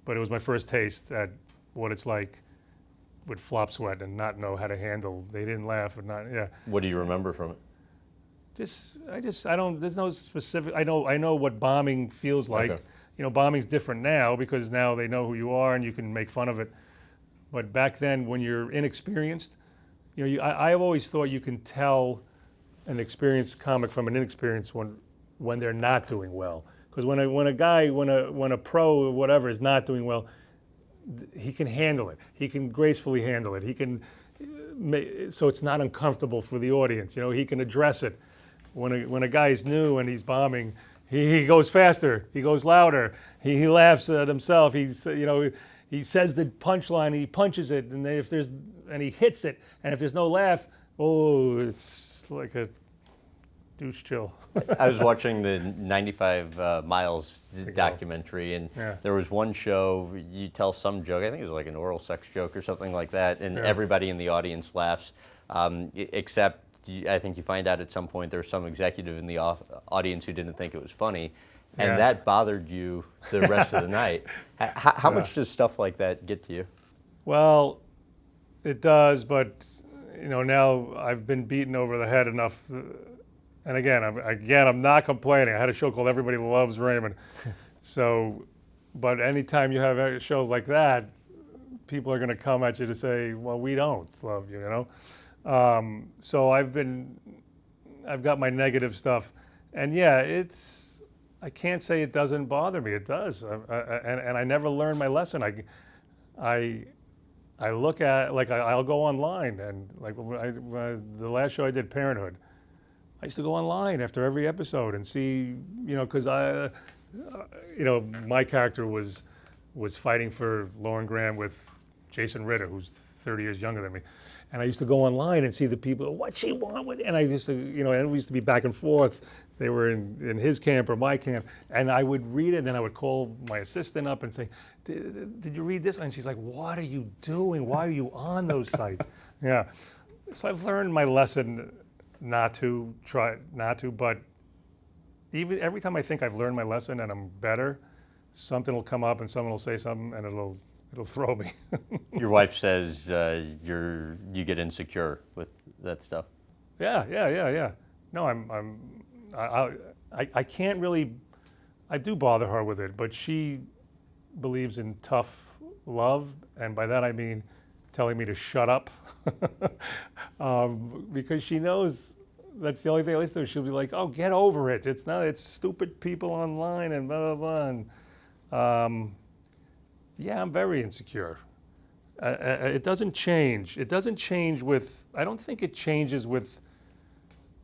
But it was my first taste at what it's like with flop sweat and not know how to handle. They didn't laugh and not, yeah. What do you remember from it? I don't, there's no specific, I know what bombing feels like. Okay. Bombing's different now because now they know who you are and you can make fun of it. But back then, when you're inexperienced, I've always thought you can tell an experienced comic from an inexperienced one when they're not doing well. Because when a pro or whatever is not doing well, he can handle it. He can gracefully handle it. He can, so it's not uncomfortable for the audience. He can address it. When a guy's new and he's bombing, he goes faster. He goes louder. He laughs at himself. He says the punchline. He punches it, and then he hits it. And if there's no laugh, it's like a douche chill. I was watching the 95 Miles documentary, and there was one show, you tell some joke, I think it was like an oral sex joke or something like that, and everybody in the audience laughs, except I think you find out at some point there's some executive in the audience who didn't think it was funny, and that bothered you the rest of the night. How much does stuff like that get to you? Well, it does, but now I've been beaten over the head enough. And again, I'm not complaining. I had a show called Everybody Loves Raymond. But anytime you have a show like that, people are going to come at you to say, well, we don't love you, So I've got my negative stuff. And I can't say it doesn't bother me. It does. And I never learned my lesson. I look at, I'll go online, and the last show I did, Parenthood, I used to go online after every episode and see, because my character was fighting for Lauren Graham with Jason Ritter, who's 30 years younger than me. And I used to go online and see the people, what she want with it? And I used to, and we used to be back and forth. They were in his camp or my camp. And I would read it, and then I would call my assistant up and say, did you read this? And she's like, what are you doing? Why are you on those sites? Yeah. So I've learned my lesson not to, but even every time I think I've learned my lesson and I'm better, something will come up and someone will say something and it'll throw me. Your wife says you get insecure with that stuff. Yeah. No, I can't really. I do bother her with it, but she believes in tough love, and by that I mean telling me to shut up, because she knows that's the only thing I listen to. She'll be like, "Oh, get over it. It's stupid people online and blah blah blah." And, I'm very insecure. It doesn't change. It doesn't change with. I don't think it changes with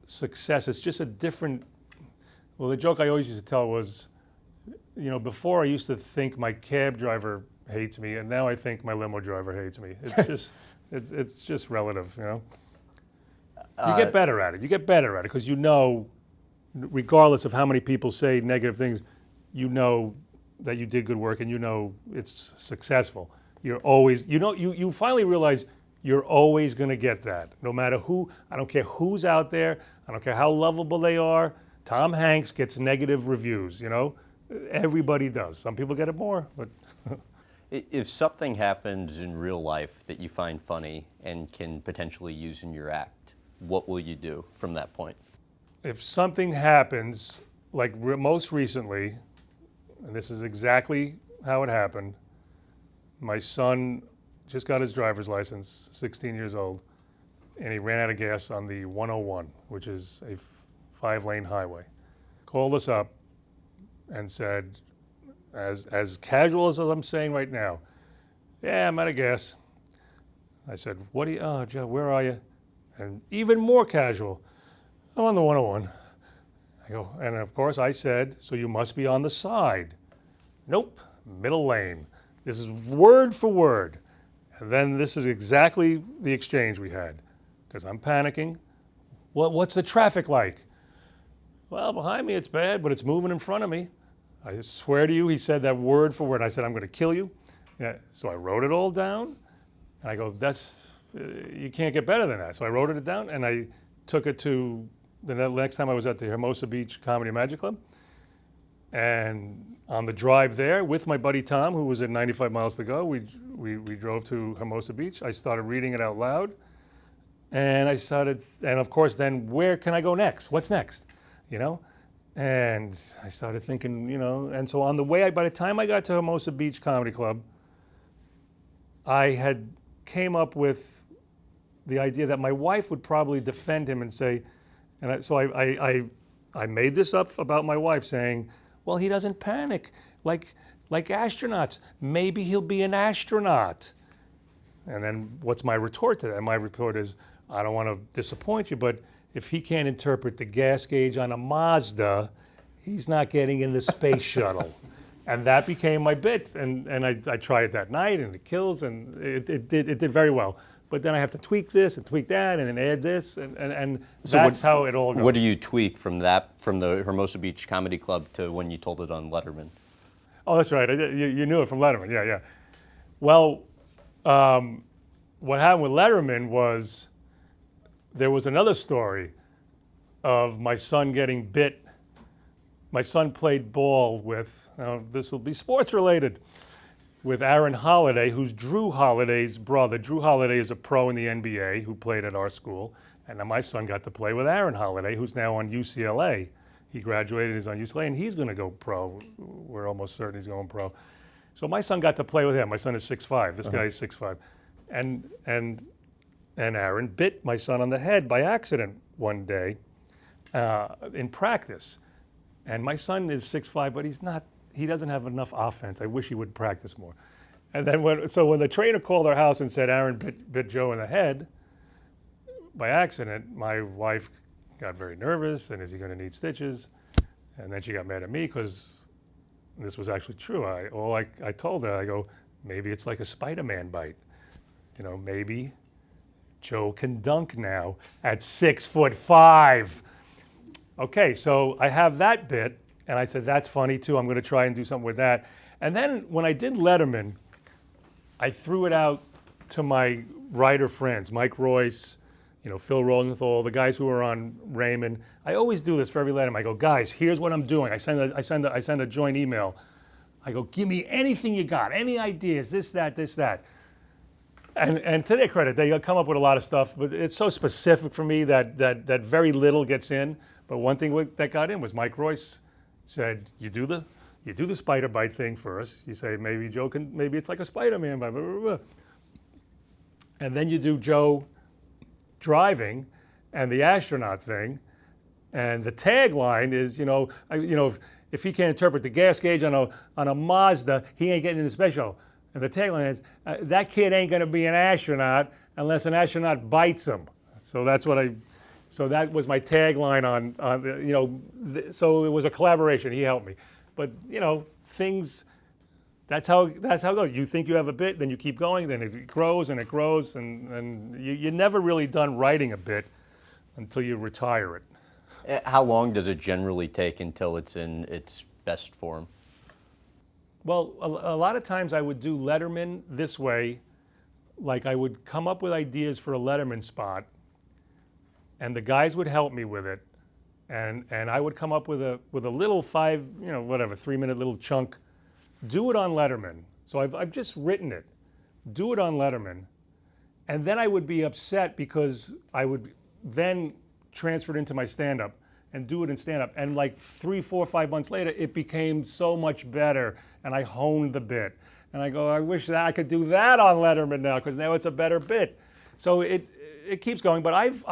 success. It's just a different. Well, the joke I always used to tell was, before I used to think my cab driver hates me, and now I think my limo driver hates me. It's just, it's just relative, You get better at it. You get better at it because you know, regardless of how many people say negative things, you know that you did good work and you know it's successful. You're always, you finally realize you're always going to get that. No matter who, I don't care who's out there, I don't care how lovable they are. Tom Hanks gets negative reviews, you know? Everybody does. Some people get it more, but. If something happens in real life that you find funny and can potentially use in your act, what will you do from that point? If something happens, like most recently, and this is exactly how it happened, my son just got his driver's license, 16 years old, and he ran out of gas on the 101, which is a 5-lane highway. Called us up and said, as casual as I'm saying right now, yeah, I'm out of gas. I said, oh, Joe, where are you? And even more casual, I'm on the 101. I go, and of course I said, so you must be on the side. Nope, middle lane. This is word for word. And then this is exactly the exchange we had. Because I'm panicking. What's the traffic like? Well, behind me it's bad, but it's moving in front of me. I swear to you, he said that word for word. I said, I'm going to kill you. Yeah. So I wrote it all down. And I go, you can't get better than that. So I wrote it down and I took it to the next time I was at the Hermosa Beach Comedy Magic Club. And on the drive there with my buddy Tom, who was at 95 miles to go, we drove to Hermosa Beach. I started reading it out loud. And and of course then, where can I go next? What's next? You know? And I started thinking, you know, and so on the way, by the time I got to Hermosa Beach Comedy Club, I had came up with the idea that my wife would probably defend him and say, so I made this up about my wife saying, well, he doesn't panic like astronauts. Maybe he'll be an astronaut. And then what's my retort to that? My retort is, I don't want to disappoint you, but if he can't interpret the gas gauge on a Mazda, he's not getting in the space shuttle. And that became my bit. And I tried it that night, and it kills, and it did very well. But then I have to tweak this and tweak that, and then add this, and so that's how it all goes. What do you tweak from the Hermosa Beach Comedy Club to when you told it on Letterman? Oh, that's right. You knew it from Letterman. Yeah. Well, what happened with Letterman was there was another story of my son getting bit. My son played ball with, this will be sports related, with Aaron Holiday, who's Drew Holiday's brother. Drew Holiday is a pro in the NBA who played at our school. And now my son got to play with Aaron Holiday, who's now on UCLA. He graduated, he's on UCLA, and he's going to go pro. We're almost certain he's going pro. So my son got to play with him. My son is 6'5". This guy is 6'5". And Aaron bit my son on the head by accident one day in practice. And my son is 6'5", but he doesn't have enough offense. I wish he would practice more. And then when the trainer called our house and said Aaron bit Joe in the head by accident, my wife got very nervous, and is he going to need stitches? And then she got mad at me because this was actually true. I told her, I go, maybe it's like a Spider-Man bite. You know, maybe Joe can dunk now at 6'5". Okay, so I have that bit, and I said, that's funny too. I'm going to try and do something with that. And then when I did Letterman, I threw it out to my writer friends, Mike Royce, Phil Rosenthal, the guys who were on Raymond. I always do this for every Letterman. I go, guys, here's what I'm doing. I send a joint email. I go, give me anything you got, any ideas, this, that. And to their credit, they come up with a lot of stuff, but it's so specific for me that very little gets in. But one thing that got in was Mike Royce said, you do the spider bite thing first. You say, maybe it's like a Spider-Man bite, blah, blah, blah. And then you do Joe driving and the astronaut thing. And the tagline is, if he can't interpret the gas gauge on a Mazda, he ain't getting in the special. And the tagline is, that kid ain't going to be an astronaut unless an astronaut bites him. So so that was my tagline so it was a collaboration. He helped me. But, things, that's how it goes. You think you have a bit, then you keep going, then it grows, and you're never really done writing a bit until you retire it. How long does it generally take until it's in its best form? Well, a lot of times I would do Letterman this way. Like I would come up with ideas for a Letterman spot, and the guys would help me with it, and I would come up with a little 3-minute little chunk. Do it on Letterman. So I've just written it. Do it on Letterman, and then I would be upset because I would then transfer it into my stand-up and do it in stand-up. And like 3, 4, 5 months later, it became so much better, and I honed the bit. And I go, I wish that I could do that on Letterman now, because now it's a better bit. So it keeps going. But I've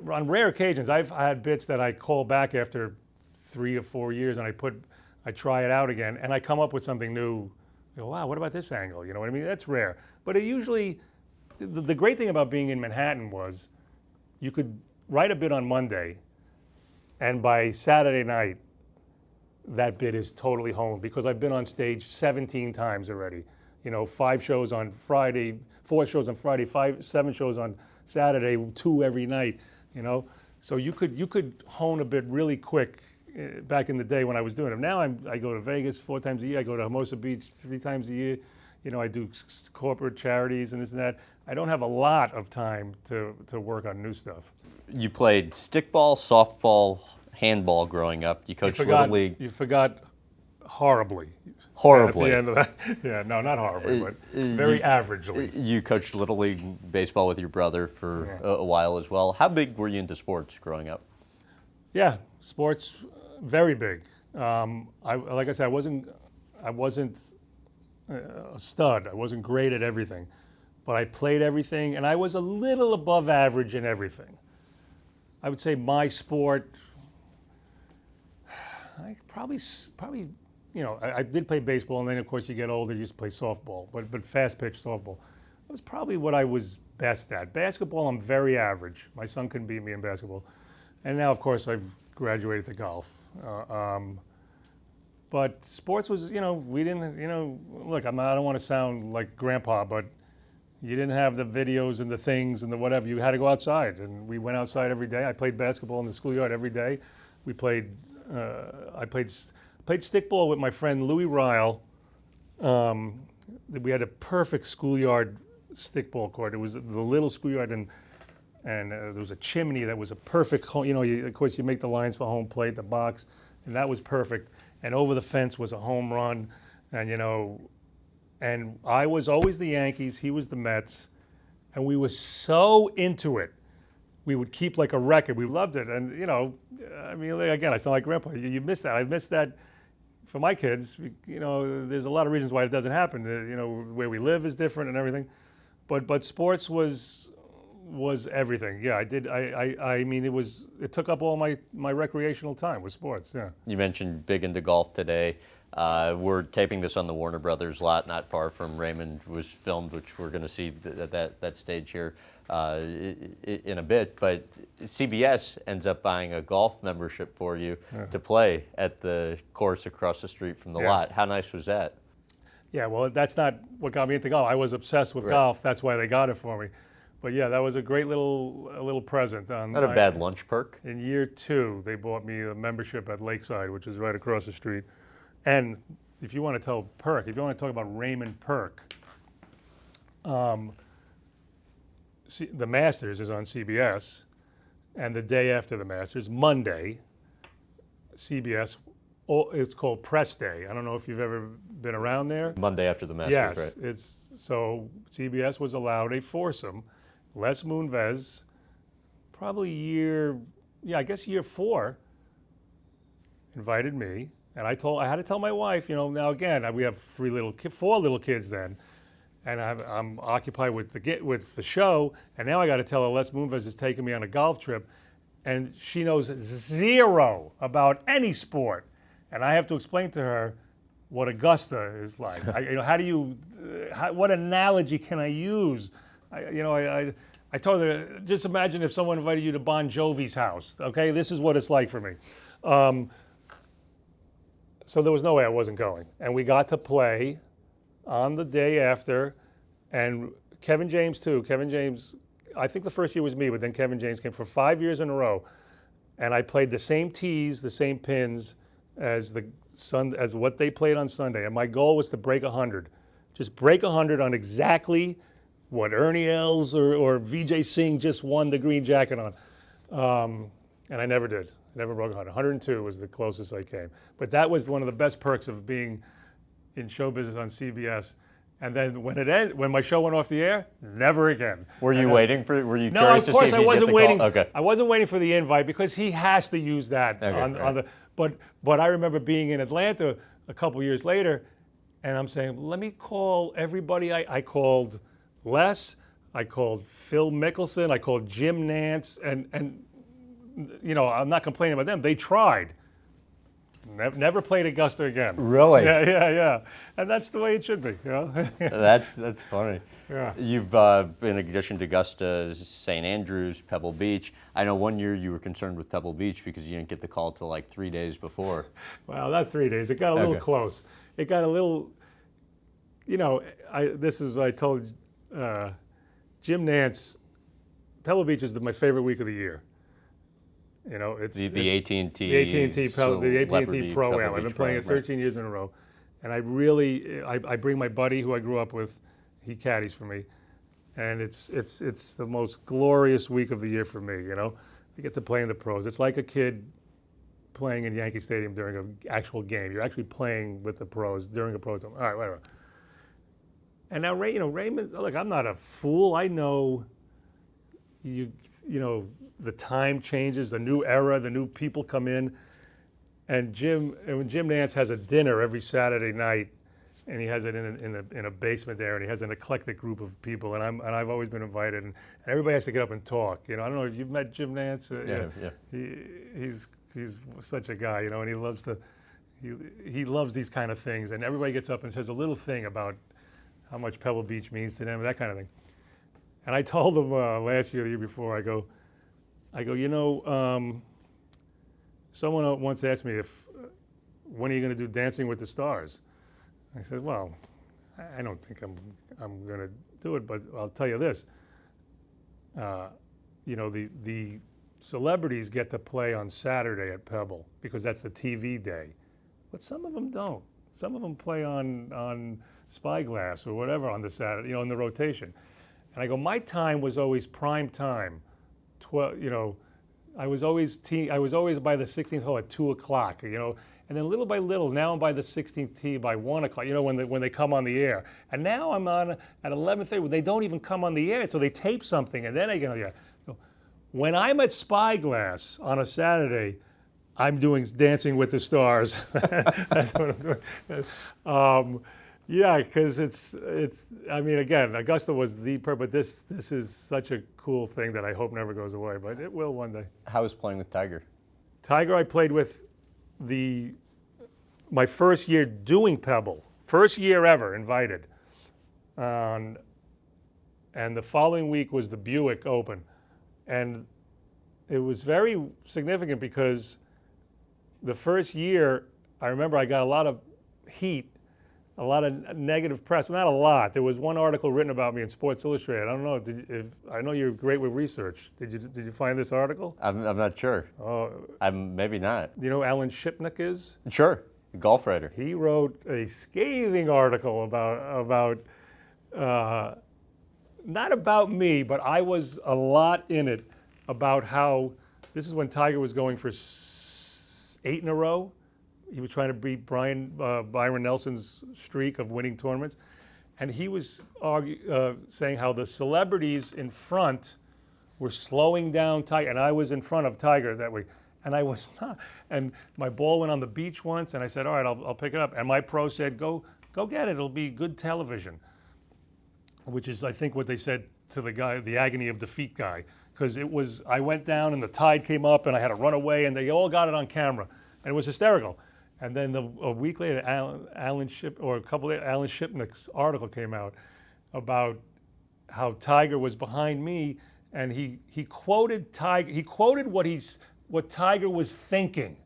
on rare occasions, I've had bits that I call back after 3 or 4 years, and I try it out again, and I come up with something new. I go, wow, what about this angle? You know what I mean? That's rare. But it usually, the great thing about being in Manhattan was you could write a bit on Monday, and by Saturday night, that bit is totally honed, because I've been on stage 17 times already. 5 shows on Friday, 4 shows on Friday, 7 shows on Saturday, 2 every night. So you could hone a bit really quick back in the day when I was doing it. Now I go to Vegas 4 times a year. I go to Hermosa Beach 3 times a year. I do corporate charities and this and that. I don't have a lot of time to work on new stuff. You played stickball, softball, handball growing up. You coached Little League. You forgot horribly. Horribly. At the end of that. Yeah, no, not horribly, but very averagely. You coached Little League baseball with your brother for a while as well. How big were you into sports growing up? Yeah, sports, very big. Like I said, I wasn't a stud. I wasn't great at everything, but I played everything, and I was a little above average in everything. I would say my sport, I probably, I did play baseball, and then of course you get older, you used to play softball, but fast pitch softball. That was probably what I was best at. Basketball, I'm very average. My son couldn't beat me in basketball. And now, of course, I've graduated to golf. But sports was, we didn't, look, I don't want to sound like grandpa, but you didn't have the videos and the things and the whatever. You had to go outside, and we went outside every day. I played basketball in the schoolyard every day. I played stickball with my friend Louis Ryle. We had a perfect schoolyard stickball court. It was the little schoolyard, and there was a chimney that was a perfect home. Of course, you make the lines for home plate, the box, and that was perfect. And over the fence was a home run, and I was always the Yankees, he was the Mets, and we were so into it. We would keep like a record. We loved it, and again, I sound like grandpa. You miss that. I miss that. For my kids, there's a lot of reasons why it doesn't happen. Where we live is different and everything, but sports was everything. Yeah, I did. It took up all my recreational time with sports. Yeah. You mentioned big into golf today. We're taping this on the Warner Brothers lot, not far from Raymond was filmed, which we're going to see that stage here in a bit. But CBS ends up buying a golf membership for you to play at the course across the street from the lot. How nice was that? Yeah, well, that's not what got me into golf. I was obsessed with golf. That's why they got it for me. But yeah, that was a great little present. Not a bad lunch perk. In year 2, they bought me a membership at Lakeside, which is right across the street. And if you want to talk about Raymond Perk, the Masters is on CBS, and the day after the Masters, Monday, CBS, it's called Press Day. I don't know if you've ever been around there. Monday after the Masters, yes, right? So CBS was allowed a foursome. Les Moonves, probably year 4, invited me. And I had to tell my wife, now again, we have 4 little kids then, and I'm occupied with the show, and now I got to tell her Les Moonves is taking me on a golf trip, and she knows zero about any sport, and I have to explain to her what Augusta is like. What analogy can I use? I told her, just imagine if someone invited you to Bon Jovi's house. Okay, this is what it's like for me. So there was no way I wasn't going. And we got to play on the day after, and Kevin James too. Kevin James, I think the first year was me, but then Kevin James came for 5 years in a row, and I played the same tees, the same pins as as what they played on Sunday, and my goal was to break 100, just break 100 on exactly what Ernie Els or Vijay Singh just won the green jacket on, and I never did. Never broke 100. 102 was the closest I came, but that was one of the best perks of being in show business on CBS. And then when my show went off the air, never again. Were you waiting for? Were you no, curious of to see course if I you wasn't get the waiting. call? Okay. I wasn't waiting for the invite because he has to use that on the. But I remember being in Atlanta a couple years later, and I'm saying, let me call everybody. I called Les, I called Phil Mickelson, I called Jim Nance, and you know, I'm not complaining about them. They tried. Never played Augusta again. Really? Yeah. And that's the way it should be, you know? That's funny. Yeah. You've, in addition to Augusta, St. Andrews, Pebble Beach. I know one year you were concerned with Pebble Beach because you didn't get the call till like 3 days before. Well, not 3 days. It got a little close. It got a little, you know, I told Jim Nance, Pebble Beach is my favorite week of the year. You know, it's the AT&T Pro-Am. I've been playing it 13 years in a row, and I bring my buddy who I grew up with. He caddies for me, and it's the most glorious week of the year for me. You know, I get to play in the pros. It's like a kid playing in Yankee Stadium during an actual game. You're actually playing with the pros during a pro tour. All right, whatever. And now, Raymond. Look, I'm not a fool. I know. You know, the time changes, the new era, the new people come in, and when Jim Nance has a dinner every Saturday night, and he has it in a basement there, and he has an eclectic group of people, and I've always been invited, and everybody has to get up and talk. You know, I don't know if you've met Jim Nance. Yeah. He's such a guy, you know, and he loves these kind of things, and everybody gets up and says a little thing about how much Pebble Beach means to them, that kind of thing. And I told him last year, the year before, I go, you know, someone once asked me when are you going to do Dancing with the Stars? I said, well, I don't think I'm going to do it, but I'll tell you this. You know, the celebrities get to play on Saturday at Pebble because that's the TV day, but some of them don't. Some of them play on Spyglass or whatever on the Saturday, you know, in the rotation. And I go, my time was always prime time. You know, I was always by the 16th hole at 2 o'clock, you know, and then little by little, now I'm by the 16th tee by 1 o'clock, you know, when they come on the air. And now I'm on at 11:30 when they don't even come on the air, so they tape something, and then I go, yeah. When I'm at Spyglass on a Saturday, I'm doing Dancing with the Stars. That's what I'm doing. Yeah, because it's. I mean, again, Augusta was but this is such a cool thing that I hope never goes away, but it will one day. How was playing with Tiger? Tiger, I played with my first year doing Pebble, first year ever invited, and the following week was the Buick Open, and it was very significant because the first year I remember I got a lot of heat. A lot of negative press. Well, not a lot. There was one article written about me in Sports Illustrated. I don't know. I know you're great with research. Did you find this article? I'm not sure. I'm maybe not. Do you know who Alan Shipnuck is? Sure, golf writer. He wrote a scathing article about not about me, but I was a lot in it about how this is when Tiger was going for 8 in a row. He was trying to beat Byron Nelson's streak of winning tournaments. And he was saying how the celebrities in front were slowing down Tiger. And I was in front of Tiger that week. And I was not. And my ball went on the beach once, and I said, all right, I'll pick it up. And my pro said, go get it. It'll be good television. Which is, I think, what they said to the guy, the agony of defeat guy. Because I went down, and the tide came up, and I had to run away, and they all got it on camera. And it was hysterical. And then a week later, Alan Shipnuck's article came out about how Tiger was behind me, and he quoted Tiger. He quoted what Tiger was thinking.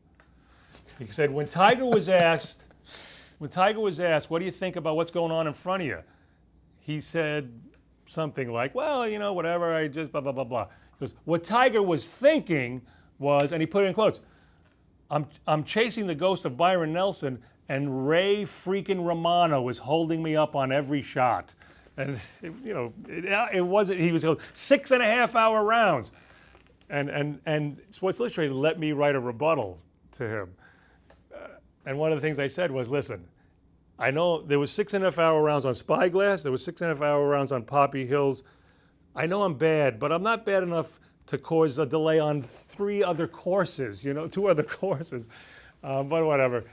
He said, when Tiger was asked, what do you think about what's going on in front of you? He said, something like, well, you know, whatever, I just blah, blah, blah, blah. He goes, what Tiger was thinking was, and he put it in quotes, I'm chasing the ghost of Byron Nelson, and Ray freaking Romano is holding me up on every shot. And, you know, it wasn't, he was going 6.5 hour rounds. And Sports Illustrated let me write a rebuttal to him. And one of the things I said was, listen, I know there was 6.5 hour rounds on Spyglass, there was 6.5 hour rounds on Poppy Hills. I know I'm bad, but I'm not bad enough to cause a delay on 3 other courses, you know, 2 other courses. But whatever.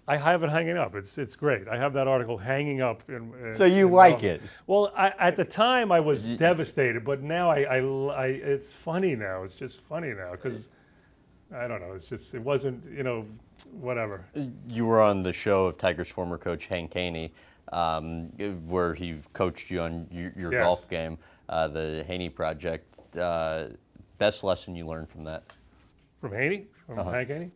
I have it hanging up. It's great. I have that article hanging up. So you like it? Well, at the time I was devastated, but now it's funny now. It's just funny now because I don't know. It's just, it wasn't, you know, whatever. You were on the show of Tiger's former coach, Hank Haney, where he coached you on your Yes. golf game, the Haney Project. Best lesson you learned from that? From Haney? From Hank Haney?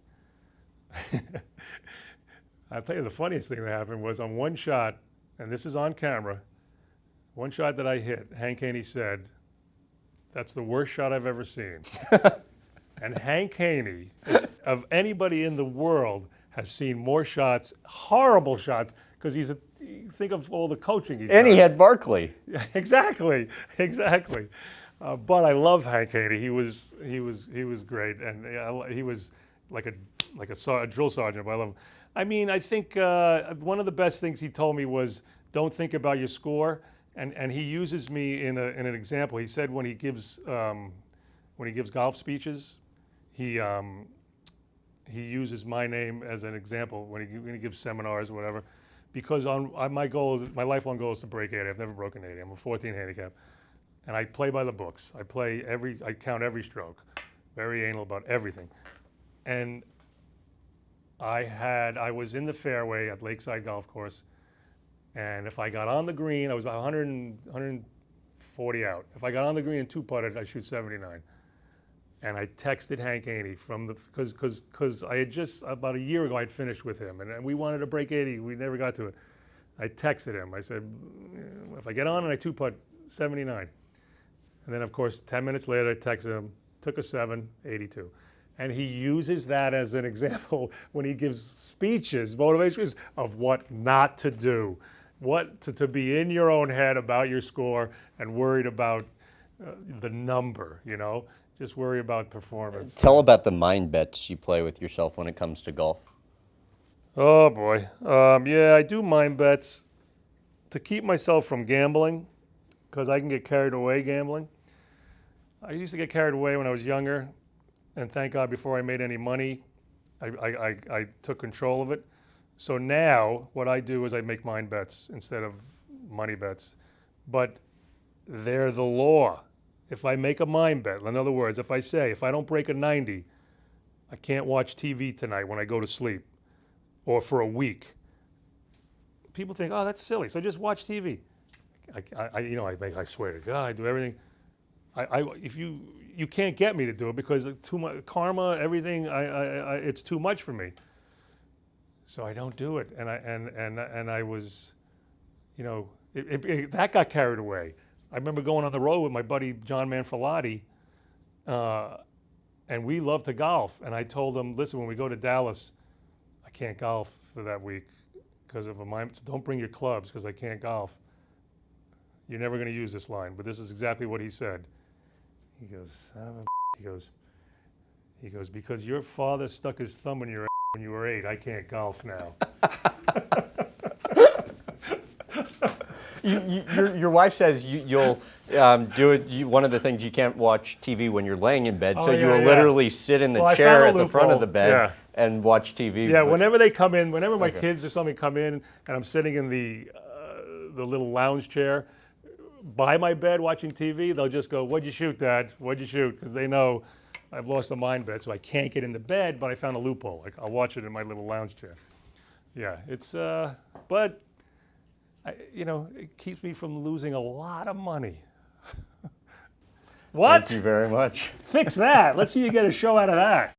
I'll tell you the funniest thing that happened was on one shot, and this is on camera, one shot that I hit, Hank Haney said, that's the worst shot I've ever seen. And Hank Haney, of anybody in the world, has seen more shots, horrible shots, because think of all the coaching he's done. And he had Barkley. Exactly. But I love Hank Haney. He was great, and he was like a drill sergeant. But I love him. I mean, I think one of the best things he told me was, don't think about your score, and he uses me in an example. He said when he gives golf speeches, he uses my name as an example when he gives seminars or whatever, because my lifelong goal is to break 80. I've never broken 80. I'm a 14 handicap, and I play by the books. I count every stroke, very anal about everything, and I was in the fairway at Lakeside Golf Course, and if I got on the green, I was about 140 out. If I got on the green and 2-putted, I shoot 79. And I texted Hank Haney because I had just, about a year ago, I'd finished with him, and we wanted to break 80. We never got to it. I texted him. I said, if I get on and I 2-putt, 79. And then, of course, 10 minutes later, I texted him, took a 7, 82. And he uses that as an example when he gives speeches, motivational speeches, of what not to do, what to be in your own head about your score and worried about the number, you know, just worry about performance. Tell about the mind bets you play with yourself when it comes to golf. Oh boy, yeah, I do mind bets to keep myself from gambling because I can get carried away gambling. I used to get carried away when I was younger. And thank God, before I made any money, I took control of it. So now what I do is I make mind bets instead of money bets. But they're the law. If I make a mind bet, in other words, if I say, if I don't break a 90, I can't watch TV tonight when I go to sleep or for a week. People think, oh, that's silly, so just watch TV. I swear to God, I do everything. If you can't get me to do it because too much karma, everything. It's too much for me. So I don't do it, and I was, you know, that got carried away. I remember going on the road with my buddy John Manfrotati, and we love to golf. And I told him, listen, when we go to Dallas, I can't golf for that week because of so don't bring your clubs because I can't golf. You're never going to use this line, but this is exactly what he said. He goes, son of a he goes, because your father stuck his thumb in your ass when you were 8, I can't golf now. Your wife says you'll do it. One of the things, you can't watch TV when you're laying in bed, so you will literally sit in the chair at the front of the bed and watch TV. Yeah, whenever they come in, whenever my kids or something come in, and I'm sitting in the little lounge chair by my bed watching TV, they'll just go, "What'd you shoot, Dad? What'd you shoot?" Because they know I've lost a mind bet, so I can't get into bed, but I found a loophole. Like, I'll watch it in my little lounge chair. Yeah, it's but. It keeps me from losing a lot of money. What? Thank you very much. Fix that. Let's see you get a show out of that.